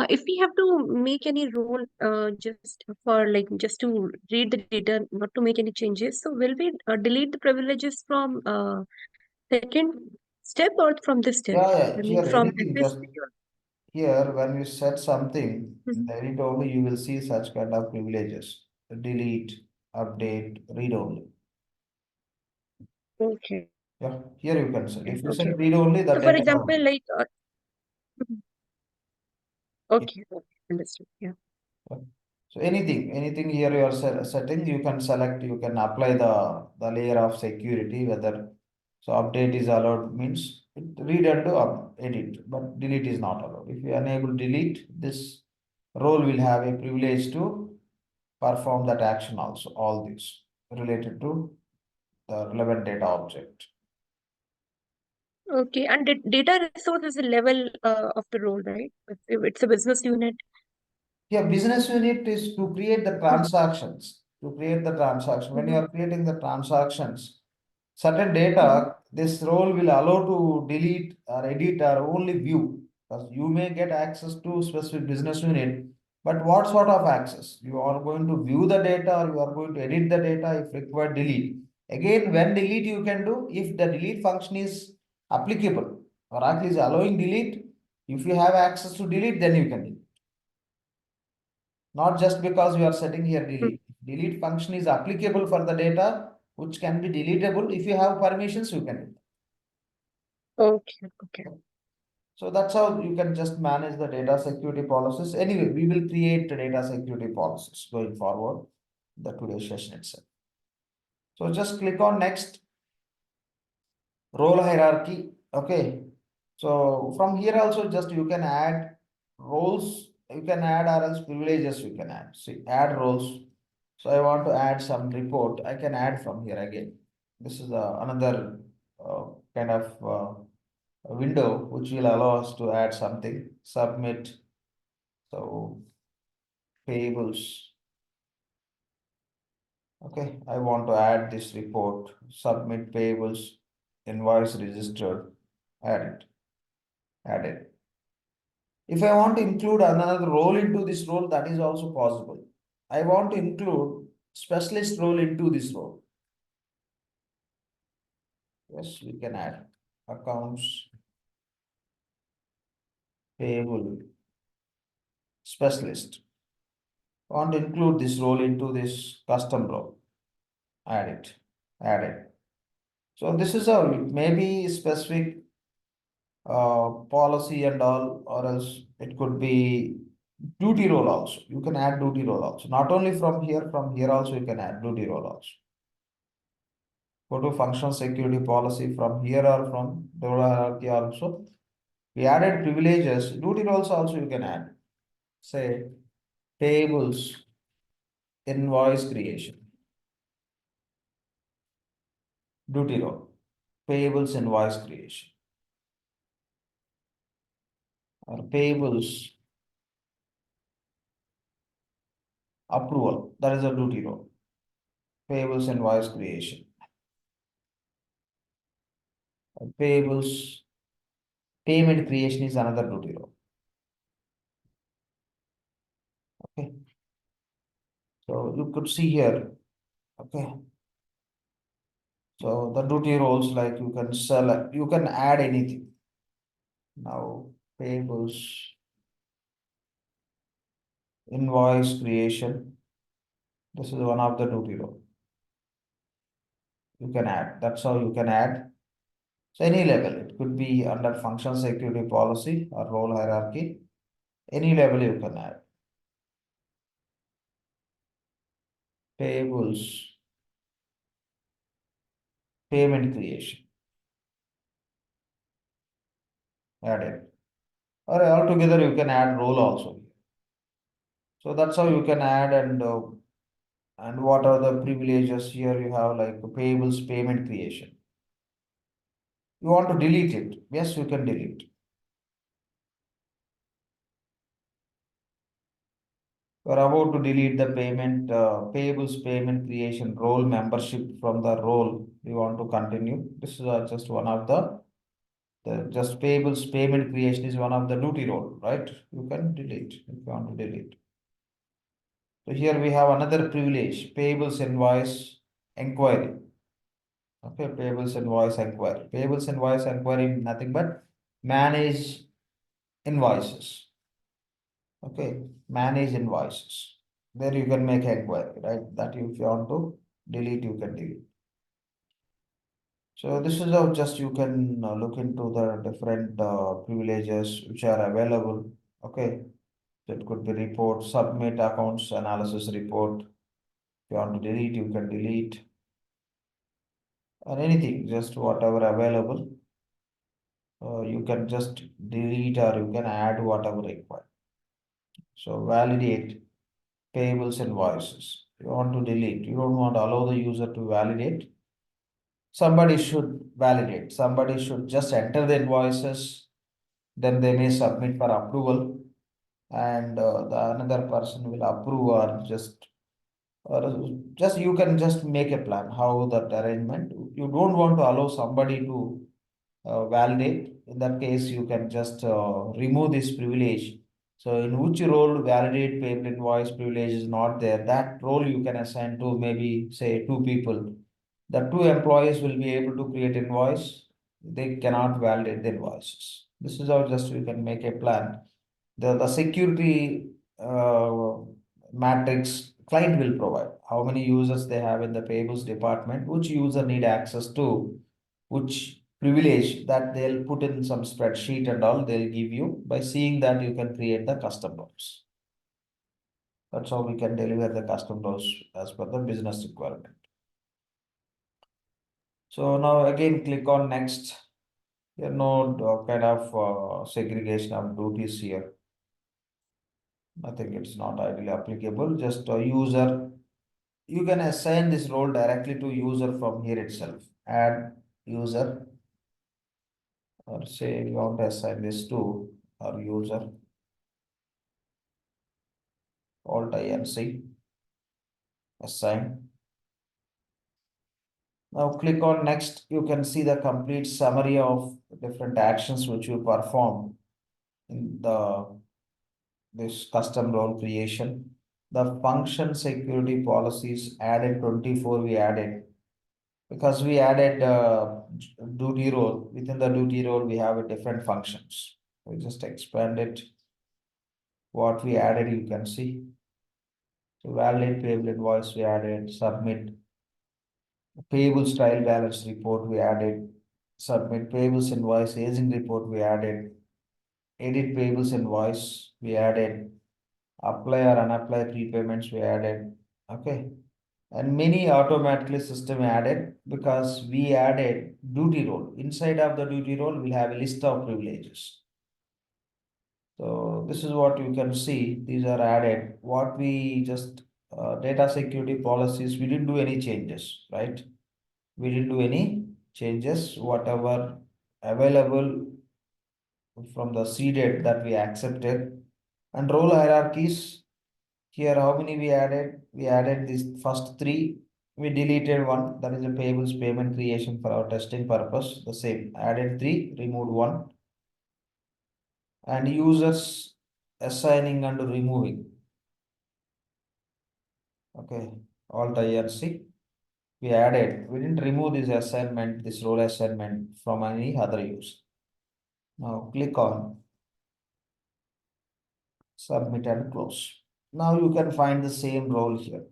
Speaker 4: If we have to make any rule just for like just to read the data, not to make any changes, so will we delete the privileges from second step or from this step?
Speaker 1: Yeah.
Speaker 4: I mean,
Speaker 1: Here
Speaker 4: from
Speaker 1: anything
Speaker 4: this.
Speaker 1: just here when you set something in
Speaker 4: Mhm.
Speaker 1: the edit only, you will see such kind of privileges. Delete, update, read only.
Speaker 4: Okay.
Speaker 1: Yeah, here you can set. If you
Speaker 4: Okay.
Speaker 1: set read only, the
Speaker 4: So, for
Speaker 1: data.
Speaker 4: example, like, mhm. Okay, understood. Yeah.
Speaker 1: So anything here you are setting, you can select, you can apply the layer of security, whether so update is allowed means read and do edit, but delete is not allowed. If you enable delete, this role will have a privilege to perform that action also, all these related to the relevant data object.
Speaker 4: Okay, and data resource is a level of the role, right? If it's a business unit.
Speaker 1: Yeah, business unit is to create the transactions, to create the transaction. When you
Speaker 4: Mhm.
Speaker 1: are creating the transactions, certain
Speaker 4: Mhm.
Speaker 1: data, this role will allow to delete or edit or only view. Because you may get access to specific business unit, but what sort of access? You are going to view the data or you are going to edit the data if required delete. Again, when delete you can do if the delete function is applicable. Oracle is allowing delete. If you have access to delete, then you can delete. Not just because we are setting here delete. Delete function is applicable for the data which can be deletable. If you have permissions, you can do that.
Speaker 4: Okay, okay.
Speaker 1: So that's how you can just manage the data security policies. Anyway, we will create the data security policies going forward the today's session itself. So just click on next. Role hierarchy. Okay. So from here also just you can add roles, you can add or else privileges you can add. See, add roles. So I want to add some report. I can add from here again. This is another kind of a window which will allow us to add something. Submit. So payables. Okay, I want to add this report, submit payables, invoice registered, add it. If I want to include another role into this role, that is also possible. I want to include specialist role into this role. Yes, we can add accounts payable specialist. Want to include this role into this custom role. Add it. So this is how it may be specific policy and all, or else it could be duty role also. You can add duty role also. Not only from here also you can add duty role also. Go to functional security policy from here or from the hierarchy also. We added privileges, duty roles also you can add. Say payables, invoice creation. Duty role, payables invoice creation. Or payables approval, that is a duty role. Payables invoice creation. Payables payment creation is another duty role. Okay. So you could see here. Okay. So the duty roles, like you can select, you can add anything. Now payables invoice creation. This is one of the duty role. You can add. That's how you can add. So any level, it could be under functional security policy or role hierarchy. Any level you can add. Payables, payment creation. Add it. Or altogether you can add role also. So that's how you can add, and what are the privileges here you have, like payables payment creation. You want to delete it. Yes, you can delete. You are about to delete the payables payment creation role membership from the role. You want to continue. This is just one of the just payables payment creation is one of the duty role, right? You can delete if you want to delete. So here we have another privilege, payables invoice inquiry. Okay, payables invoice inquiry. Payables invoice inquiry, nothing but manage invoices. Okay, manage invoices. There you can make inquiry, right? That if you want to delete, you can delete. So this is how just you can look into the different privileges which are available. Okay, that could be report, submit accounts analysis report. If you want to delete, you can delete. Or anything, just whatever available. You can just delete or you can add whatever required. So validate payables invoices. You want to delete, you don't want to allow the user to validate. Somebody should validate, somebody should just enter the invoices, then they may submit for approval, and the another person will approve, or just you can just make a plan how that arrangement. You don't want to allow somebody to validate. In that case, you can just remove this privilege. So in which role validate payment invoice privilege is not there, that role you can assign to maybe say two people. The two employees will be able to create invoice. They cannot validate the invoices. This is how just we can make a plan. The security matrix client will provide how many users they have in the payables department, which user need access to which privilege, that they'll put in some spreadsheet and all they'll give you. By seeing that, you can create the custom roles. That's how we can deliver the custom roles as per the business requirement. So now again click on next. There are no kind of segregation of duties here. I think it's not ideally applicable. Just a user, you can assign this role directly to user from here itself. Add user, or say you want to assign this to our user. Alt I and C. Assign. Now click on next. You can see the complete summary of different actions which you perform in this custom role creation. The function security policies added 24 we added because we added duty role. Within the duty role we have a different functions. We just expand it. What we added you can see. So validate payable invoice we added, submit payables trial balance report we added, submit payables invoice aging report we added, edit payables invoice we added, apply or unapply prepayments we added, okay. And many automatically system added because we added duty role. Inside of the duty role, we'll have a list of privileges. So this is what you can see. These are added. What we just data security policies, we didn't do any changes, right? We didn't do any changes. Whatever available from the seeded that we accepted. And role hierarchies. Here, how many we added? We added these first three. We deleted one. That is a payables payment creation for our testing purpose. The same. Added three, removed one. And users assigning and removing. Okay. Alt I and C. We added. We didn't remove this assignment, this role assignment from any other use. Now click on submit and close. Now you can find the same role here.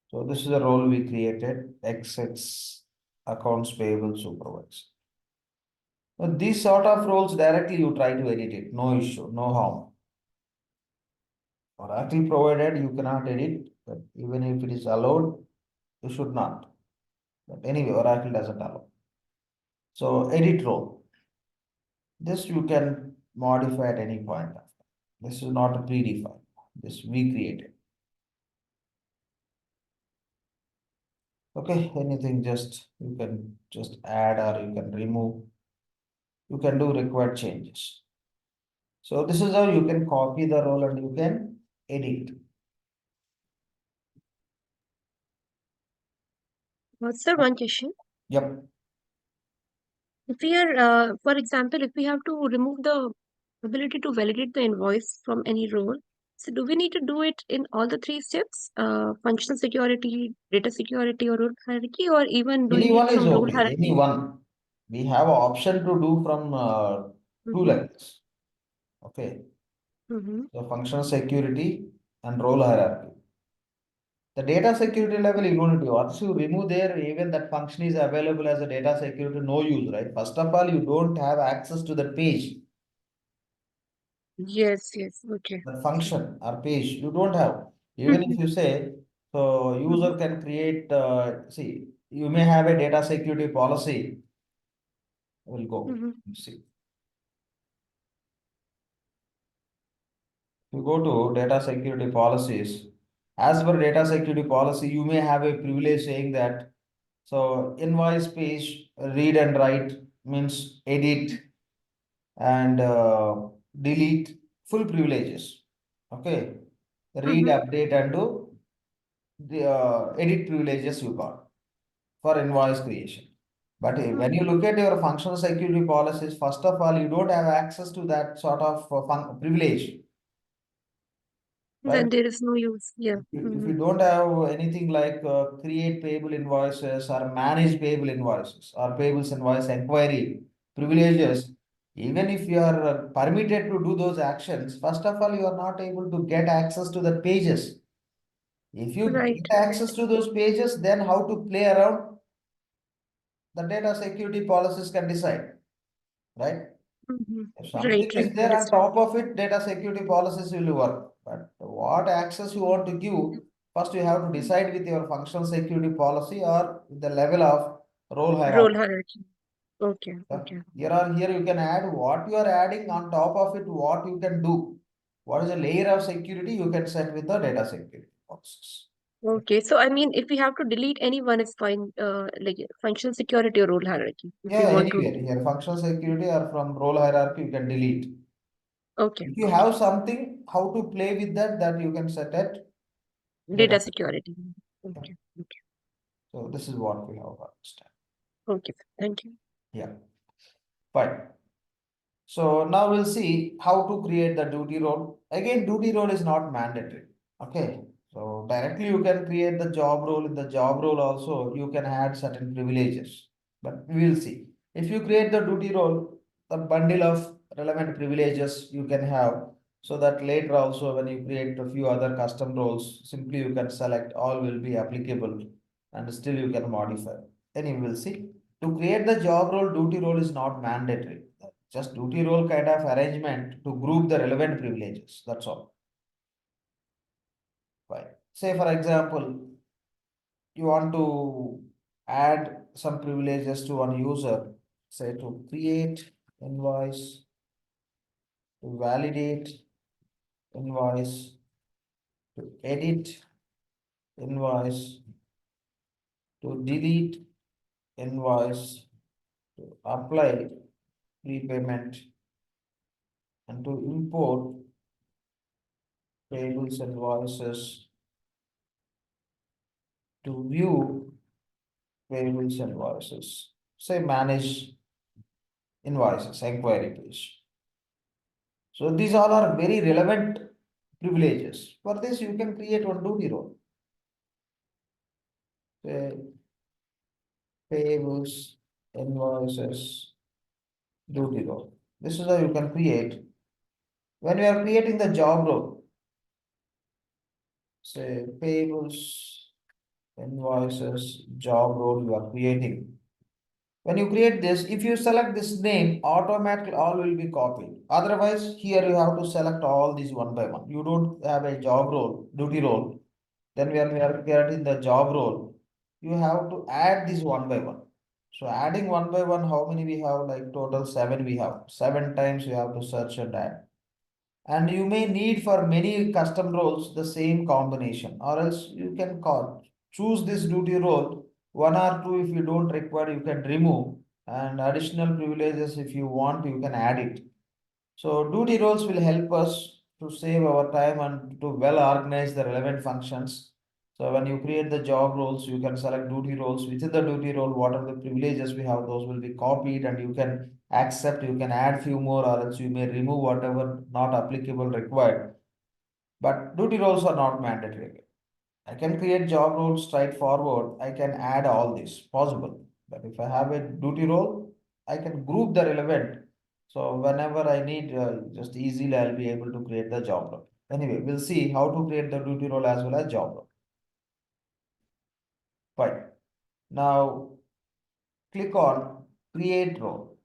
Speaker 1: So this is the role we created, XX accounts payable supervisor. Now these sort of roles directly you try to edit it, no issue, no harm. Oracle provided you cannot edit, but even if it is allowed, you should not. But anyway, Oracle doesn't allow. So edit role. This you can modify at any point. This is not a predefined. This we created. Okay, anything just you can just add or you can remove. You can do required changes. So this is how you can copy the role and you can edit.
Speaker 4: What's the one question?
Speaker 1: Yep.
Speaker 4: If we are, for example, if we have to remove the ability to validate the invoice from any role, so do we need to do it in all the three steps? Functional security, data security, or role hierarchy, or even doing
Speaker 1: Anyone
Speaker 4: it
Speaker 1: is
Speaker 4: from role
Speaker 1: okay.
Speaker 4: hierarchy?
Speaker 1: Anyone. We have an option to do from two
Speaker 4: Mhm,
Speaker 1: levels. Okay.
Speaker 4: mhm.
Speaker 1: So functional security and role hierarchy. The data security level you don't do. Once you remove there, even that function is available as a data security, no use, right? First of all, you don't have access to that page,
Speaker 4: Yes, yes, okay.
Speaker 1: that
Speaker 4: Okay.
Speaker 1: function or page. You don't have. Even if you say, so user can create, see, you may have a data security policy. We'll go,
Speaker 4: Mhm.
Speaker 1: see. You go to data security policies. As per data security policy, you may have a privilege saying that. So invoice page, read and write means edit and delete full privileges. Okay. Read,
Speaker 4: Mhm.
Speaker 1: update and do the edit privileges you got for invoice creation. But when you look at your functional security policies, first of all, you don't have access to that sort of privilege. Right?
Speaker 4: Then there is no use. Yeah.
Speaker 1: If you don't have anything like create payable invoices or manage payable invoices or payables invoice inquiry privileges, even if you are permitted to do those actions, first of all, you are not able to get access to the pages. If you
Speaker 4: Right.
Speaker 1: get access to those pages, then how to play around the data security policies can decide, right?
Speaker 4: Mhm.
Speaker 1: If
Speaker 4: Right,
Speaker 1: something is
Speaker 4: right.
Speaker 1: there on
Speaker 4: Understood.
Speaker 1: top of it, data security policies will work. But what access you want to give, first you have to decide with your functional security policy or the level of role
Speaker 4: Role
Speaker 1: hierarchy.
Speaker 4: hierarchy. Okay,
Speaker 1: Yeah.
Speaker 4: okay.
Speaker 1: Here you can add what you are adding on top of it, what you can do. What is a layer of security you can set with the data security policies.
Speaker 4: Okay, so I mean, if we have to delete any one, it's fine, like functional security or role hierarchy. If we
Speaker 1: Yeah,
Speaker 4: want to,
Speaker 1: anywhere here, functional security or from role hierarchy, you can delete.
Speaker 4: Okay.
Speaker 1: If you have something, how to play with that you can set at
Speaker 4: Data security. Okay. Okay.
Speaker 1: So this is what we have to understand.
Speaker 4: Okay. Thank you.
Speaker 1: Yeah, fine. So now we'll see how to create the duty role. Again, duty role is not mandatory. Okay, so directly you can create the job role. In the job role also, you can add certain privileges. But we will see. If you create the duty role, the bundle of relevant privileges you can have, so that later also when you create a few other custom roles, simply you can select all will be applicable and still you can modify. Then you will see. To create the job role, duty role is not mandatory. Just duty role kind of arrangement to group the relevant privileges. That's all. Right. Say for example, you want to add some privileges to one user, say to create invoice, to validate invoice, to edit invoice, to delete invoice, to apply prepayment, and to import payables invoices, to view payables invoices, say manage invoices, inquiry page. So these all are very relevant privileges. For this, you can create one duty role. Say payables, invoices, duty role. This is how you can create. When you are creating the job role, say payables, invoices, job role you are creating. When you create this, if you select this name, automatically all will be copied. Otherwise, here you have to select all these one by one. You don't have a job role, duty role. Then when we are creating the job role, you have to add this one by one. So adding one by one, how many we have? Like total 7 we have. 7 times you have to search and add. And you may need for many custom roles the same combination, or else you can choose this duty role, one or two if you don't require, you can remove, and additional privileges if you want, you can add it. So duty roles will help us to save our time and to well organize the relevant functions. So when you create the job roles, you can select duty roles. Within the duty role, what are the privileges we have, those will be copied and you can accept, you can add few more or else you may remove whatever not applicable required. But duty roles are not mandatory. I can create job roles straightforward. I can add all this possible. But if I have a duty role, I can group the relevant. So whenever I need, just easily I'll be able to create the job role. Anyway, we'll see how to create the duty role as well as job role. Fine. Now click on create role.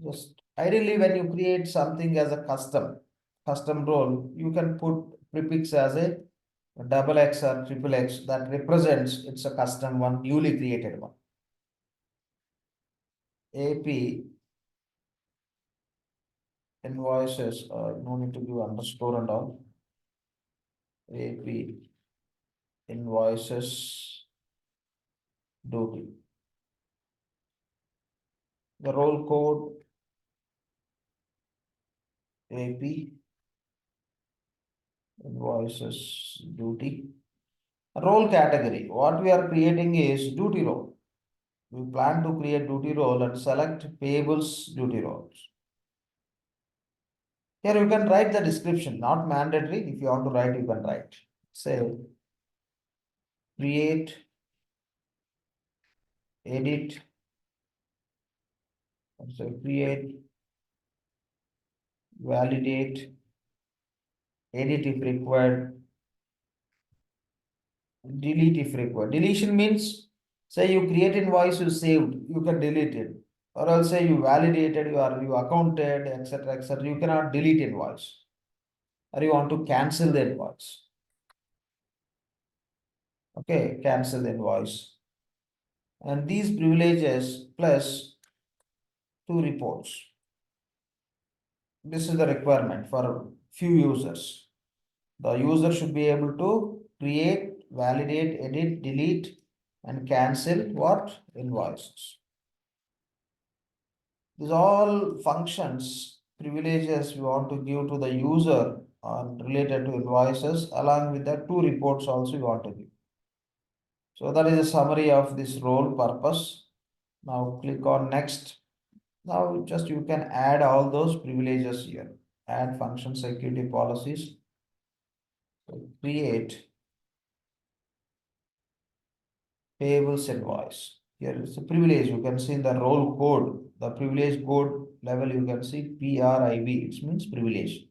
Speaker 1: Just ideally when you create something as a custom role, you can put prefix as a double X or triple X that represents it's a custom one, newly created one. AP invoices, no need to give underscore and all. AP invoices duty. The role code AP invoices duty. Role category. What we are creating is duty role. We plan to create duty role and select payables duty roles. Here you can write the description, not mandatory. If you want to write, you can write. Say create, edit, so create, validate, edit if required, delete if required. Deletion means, say you create invoice, you saved, you can delete it. Or else say you validated, you accounted, etc., etc. You cannot delete invoice. Or you want to cancel the invoice. Okay, cancel the invoice. And these privileges plus 2 reports. This is the requirement for few users. The user should be able to create, validate, edit, delete, and cancel what? Invoices. These all functions, privileges we want to give to the user related to invoices, along with the two reports also we want to give. So that is a summary of this role purpose. Now click on next. Now just you can add all those privileges here. Add function security policies. So create payables invoice. Here is the privilege. You can see in the role code, the privilege code level, you can see PRIV, it means privilege.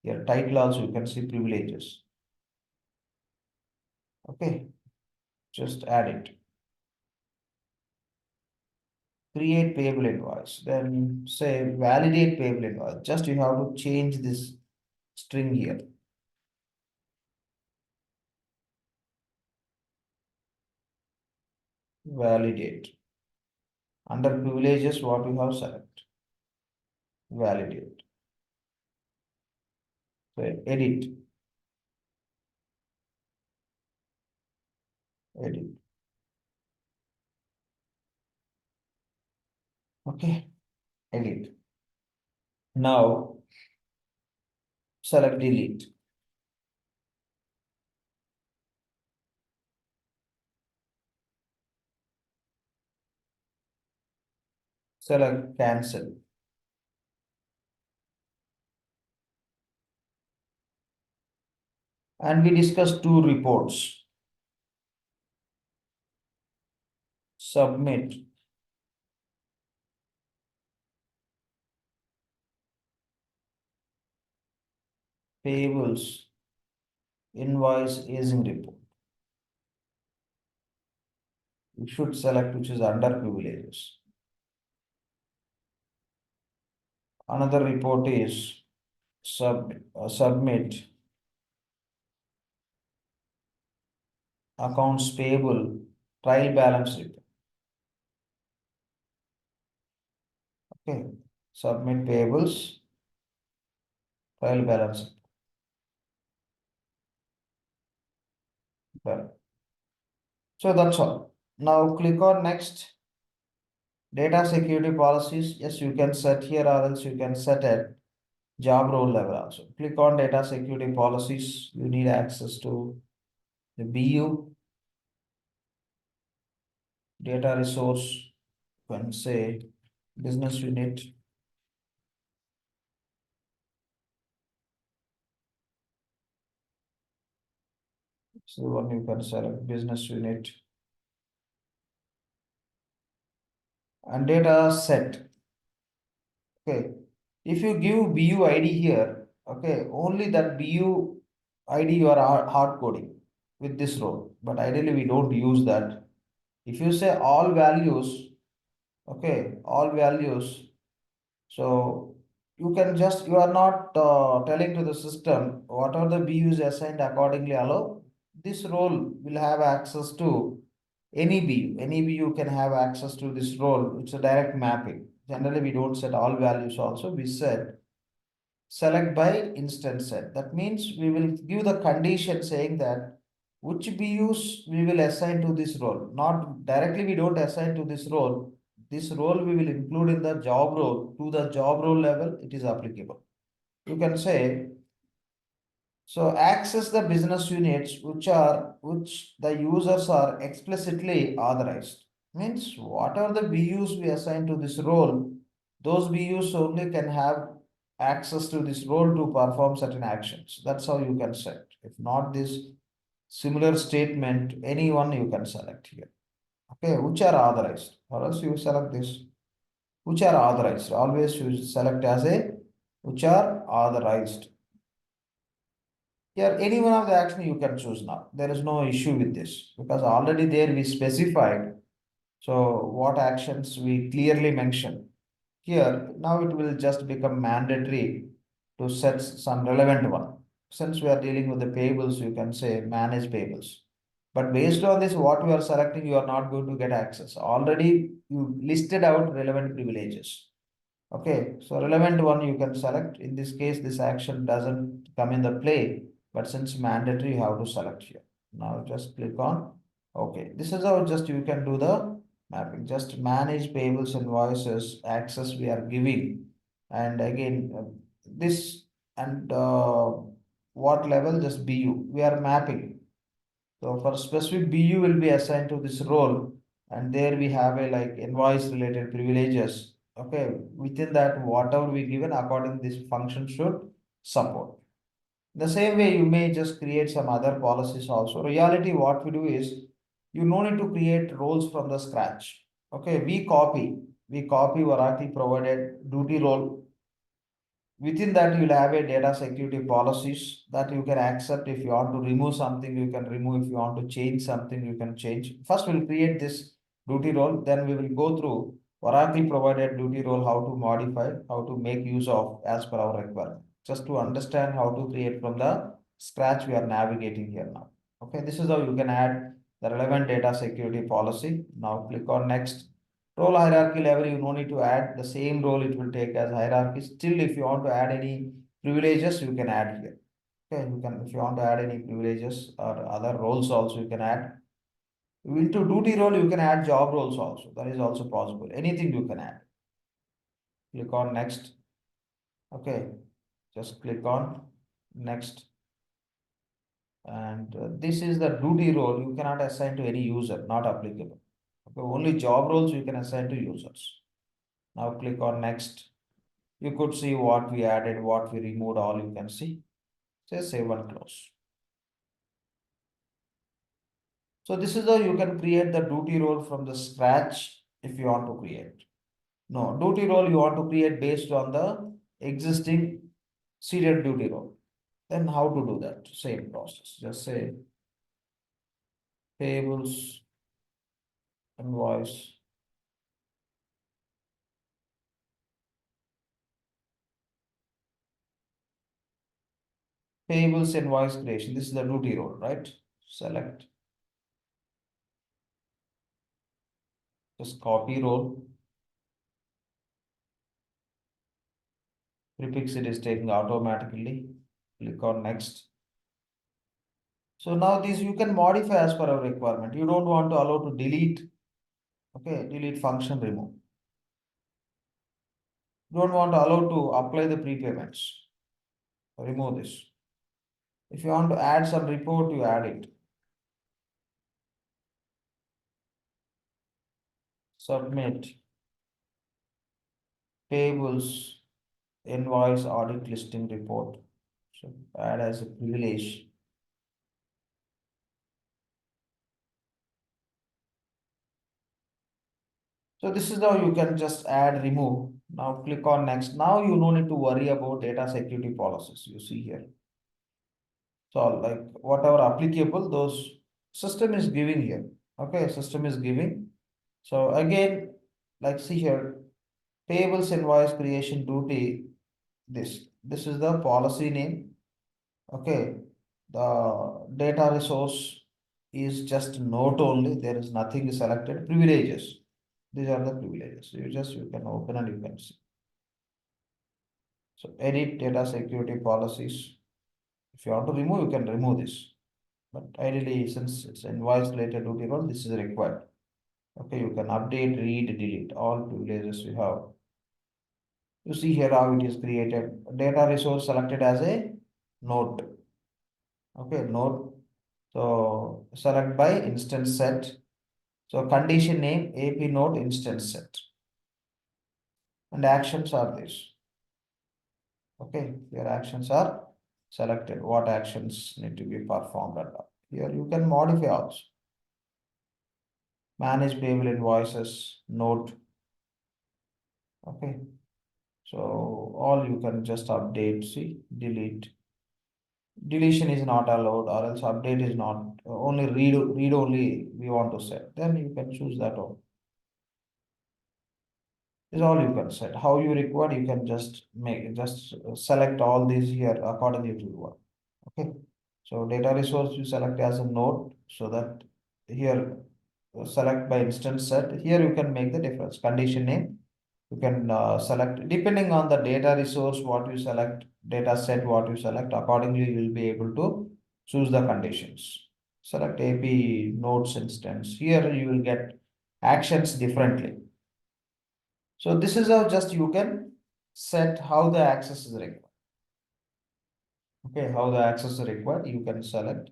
Speaker 1: Here title also you can see privileges. Okay, just add it. Create payable invoice, then say validate payable invoice. Just you have to change this string here. Validate. Under privileges, what we have select. Validate. So edit. Edit. Okay, edit. Now select delete. Select cancel. And we discussed two reports. Submit. Payables. Invoice aging report. You should select which is under privileges. Another report is submit accounts payable trial balance report. Okay, submit payables trial balance. Well, so that's all. Now click on next. Data security policies. Yes, you can set here or else you can set at job role level also. Click on data security policies. You need access to the BU, data resource, you can say business unit. So one you can select business unit. And data set. Okay, if you give BU ID here, okay, only that BU ID you are hard coding with this role, but ideally we don't use that. If you say all values, okay, all values, so you can just, you are not telling to the system whatever the BU is assigned accordingly allow. This role will have access to any BU can have access to this role. It's a direct mapping. Generally, we don't set all values also. We set select by instance set. That means we will give the condition saying that which BUs we will assign to this role. Not directly we don't assign to this role. This role we will include in the job role. To the job role level, it is applicable. You can say so access the business units which the users are explicitly authorized. Means whatever the BUs we assign to this role, those BUs only can have access to this role to perform certain actions. That's how you can set. If not this similar statement, anyone you can select here. Okay, which are authorized, or else you select this. Which are authorized. Always you select as a which are authorized. Here, any one of the action you can choose now. There is no issue with this because already there we specified. So what actions we clearly mentioned. Here, now it will just become mandatory to set some relevant one. Since we are dealing with the payables, you can say manage payables. But based on this, what we are selecting, you are not going to get access. Already you listed out relevant privileges. Okay, so relevant one you can select. In this case, this action doesn't come in the play, but since mandatory, you have to select here. Now just click on, okay. This is how just you can do the mapping, just manage payables invoices access we are giving. And again, this and what level, just BU, we are mapping. So for specific BU will be assigned to this role, and there we have a like invoice related privileges. Okay, within that, whatever we given according this function should support. The same way, you may just create some other policies also. Reality, what we do is, you no need to create roles from the scratch. Okay, we copy Oracle provided duty role. Within that, you'll have a data security policies that you can accept. If you want to remove something, you can remove. If you want to change something, you can change. First, we'll create this duty role, then we will go through Oracle provided duty role, how to modify, how to make use of as per our requirement. Just to understand how to create from the scratch, we are navigating here now. Okay, this is how you can add the relevant data security policy. Now click on next. Role hierarchy level, you no need to add the same role, it will take as hierarchy. Still, if you want to add any privileges, you can add here. Okay, you can, if you want to add any privileges or other roles also, you can add. Into duty role, you can add job roles also. That is also possible. Anything you can add. Click on next. Okay, just click on next. And this is the duty role. You cannot assign to any user, not applicable. Okay, only job roles you can assign to users. Now click on next. You could see what we added, what we removed, all you can see. Say save and close. So this is how you can create the duty role from the scratch if you want to create. No, duty role you want to create based on the existing serial duty role. Then how to do that? Same process. Just say payables, invoice. Payables invoice creation. This is the duty role, right? Select. Just copy role. Prefix it is taken automatically. Click on next. So now these you can modify as per our requirement. You don't want to allow to delete. Okay, delete function remove. You don't want to allow to apply the prepayments. Remove this. If you want to add some report, you add it. Submit. Payables, invoice, audit listing report. So add as a privilege. So this is how you can just add, remove. Now click on next. Now you don't need to worry about data security policies. You see here. So like whatever applicable, those system is giving here. Okay, system is giving. So again, like see here, payables invoice creation duty. This is the policy name. Okay, the data resource is just note only. There is nothing selected. Privileges. These are the privileges. You can open and you can see. So edit data security policies. If you want to remove, you can remove this. But ideally, since it's invoice related duty role, this is required. Okay, you can update, read, delete all privileges you have. You see here how it is created. Data resource selected as a node. Okay, node. So select by instance set. So condition name AP node instance set. And actions are this. Okay, your actions are selected. What actions need to be performed and all. Here you can modify also. Manage payable invoices, note. Okay. So all you can just update, see, delete. Deletion is not allowed, or else update is not, only read only we want to set. Then you can choose that one. Is all you can set. How you require, you can just select all these here accordingly to you. Okay. So data resource you select as a node, so that here select by instance set. Here you can make the difference. Condition name. You can select depending on the data resource, what you select, data set, what you select, accordingly you will be able to choose the conditions. Select AP nodes instance. Here you will get actions differently. So this is how just you can set how the access is required. Okay, how the access is required, you can select.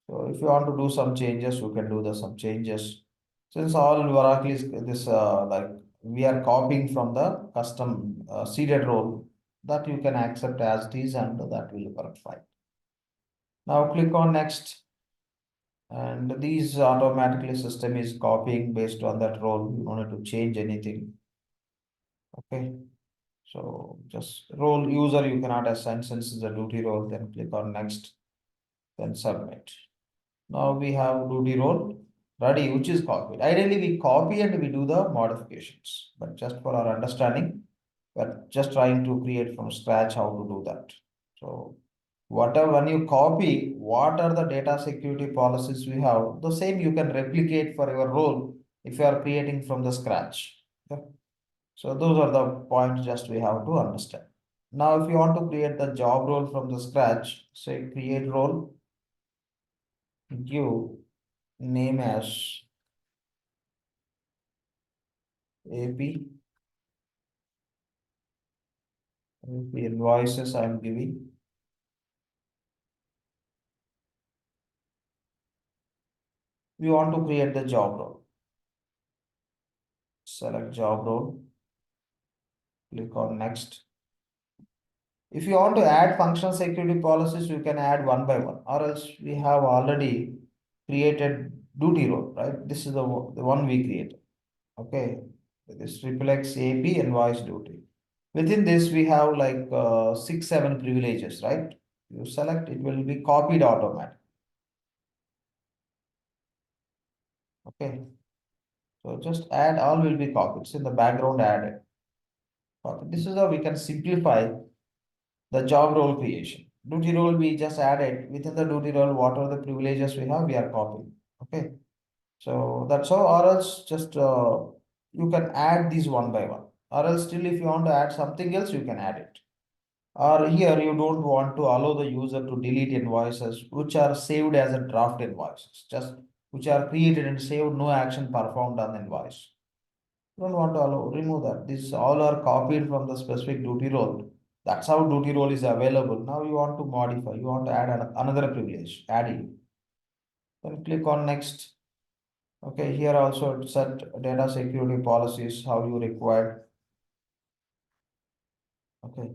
Speaker 1: So if you want to do some changes, you can do some changes. Since all Oracle is this like we are copying from the custom seeded role, that you can accept as it is and that will work fine. Now click on next. And these automatically system is copying based on that role. You don't need to change anything. Okay. So just role user you cannot assign since it's a duty role, then click on next, then submit. Now we have duty role ready, which is copied. Ideally, we copy and we do the modifications, but just for our understanding, we're just trying to create from scratch how to do that. So whatever, when you copy, what are the data security policies we have, the same you can replicate for your role if you are creating from the scratch. Okay? So those are the points just we have to understand. Now, if you want to create the job role from the scratch, say create role, give name as AP, invoices I am giving. We want to create the job role. Select job role, click on next. If you want to add functional security policies, you can add one by one, or else we have already created duty role, right? This is the one we created. Okay, this reflects AP invoice duty. Within this, we have like 6, 7 privileges, right? You select, it will be copied automatically. Okay, so just add, all will be copied. It's in the background added. Copy. This is how we can simplify the job role creation. Duty role we just added. Within the duty role, what are the privileges we have, we are copying. Okay, so that's how, or else just you can add these one by one. Or else still if you want to add something else, you can add it. Or here you don't want to allow the user to delete invoices which are saved as a draft invoices, just which are created and saved, no action performed on the invoice. Don't want to allow, remove that. These all are copied from the specific duty role. That's how duty role is available. Now you want to modify, you want to add another privilege, add it. Then click on next. Okay, here also set data security policies, how you require. Okay.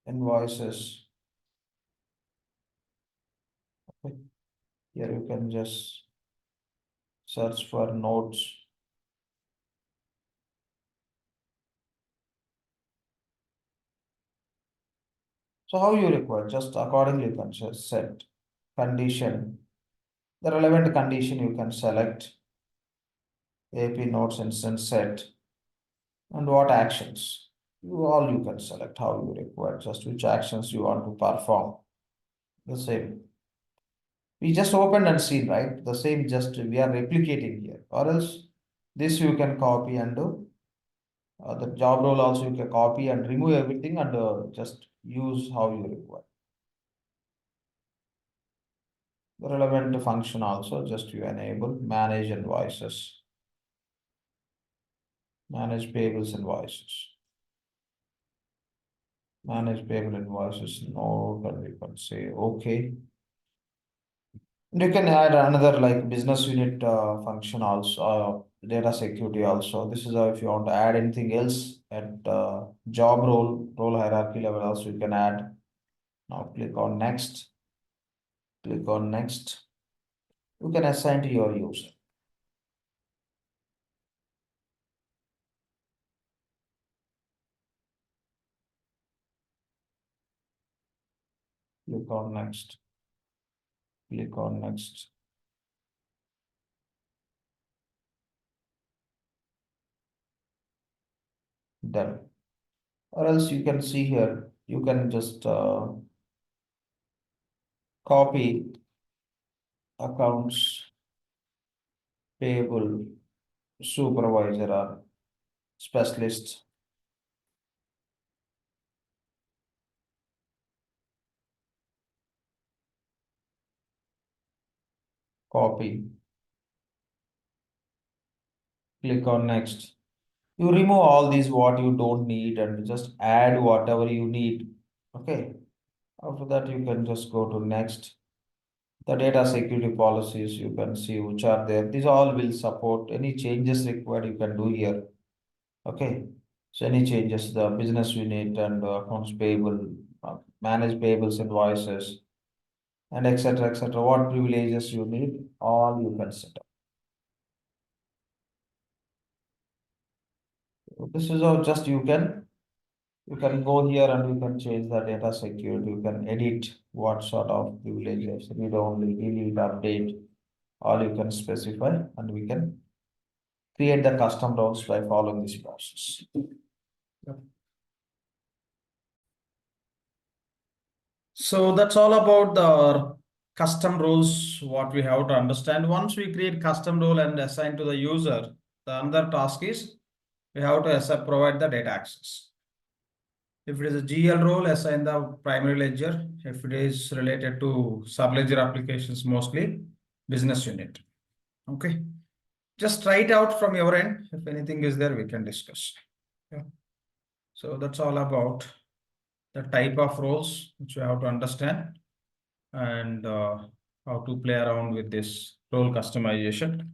Speaker 1: Invoices. Okay. Here you can just search for notes. So how you require, just accordingly you can just set condition. The relevant condition you can select. AP notes instance set. And what actions? You can select how you require, just which actions you want to perform. The same. We just opened and seen, right? The same, just we are replicating here. Or else this you can copy and do. The job role also you can copy and remove everything and just use how you require. The relevant function also just you enable manage invoices. Manage payables invoices. Manage payable invoices, no, but we can say okay. You can add another like business unit function also, data security also. This is how if you want to add anything else at job role hierarchy level also you can add. Now click on next. Click on next. You can assign to your user. Click on next. Click on next. Done. Or else you can see here, you can just copy accounts payable supervisor or specialist. Copy. Click on next. You remove all these what you don't need and just add whatever you need. Okay. After that, you can just go to next. The data security policies you can see which are there. These all will support any changes required you can do here. Okay. So any changes, the business unit and accounts payable, manage payables invoices, and etc. What privileges you need, all you can set up. This is all just you can go here and you can change the data security. You can edit what sort of privileges, read only, delete, update, all you can specify, and we can create the custom roles by following this process. Yep. So that's all about the custom rules, what we have to understand. Once we create custom rule and assign to the user, the another task is we have to provide the data access. If it is a GL role, assign the primary ledger. If it is related to sub-ledger applications, mostly business unit. Okay. Just try it out from your end. If anything is there, we can discuss. Yeah. So that's all about the type of roles which you have to understand and how to play around with this role customization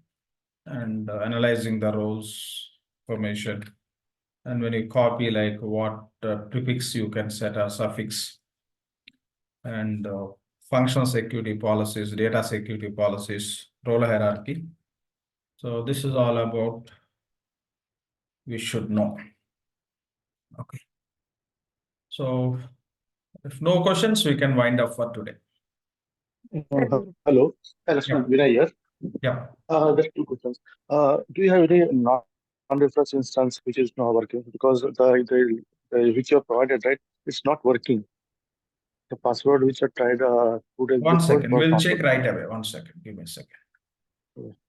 Speaker 1: and analyzing the roles information. And when you copy, like what prefix you can set a suffix, and functional security policies, data security policies, role hierarchy. So this is all about we should know. Okay. So if no questions, we can wind up for today.
Speaker 5: Hello, Lakshman, Vinay here.
Speaker 1: Yeah.
Speaker 5: There are two questions. Do you have any non-reference instance which is not working? Because the which you have provided, right, it's not working. The password which I tried 2 days
Speaker 1: One
Speaker 5: before
Speaker 1: second,
Speaker 5: was
Speaker 1: we'll
Speaker 5: not
Speaker 1: check
Speaker 5: working.
Speaker 1: right away. 1 second, give me a second.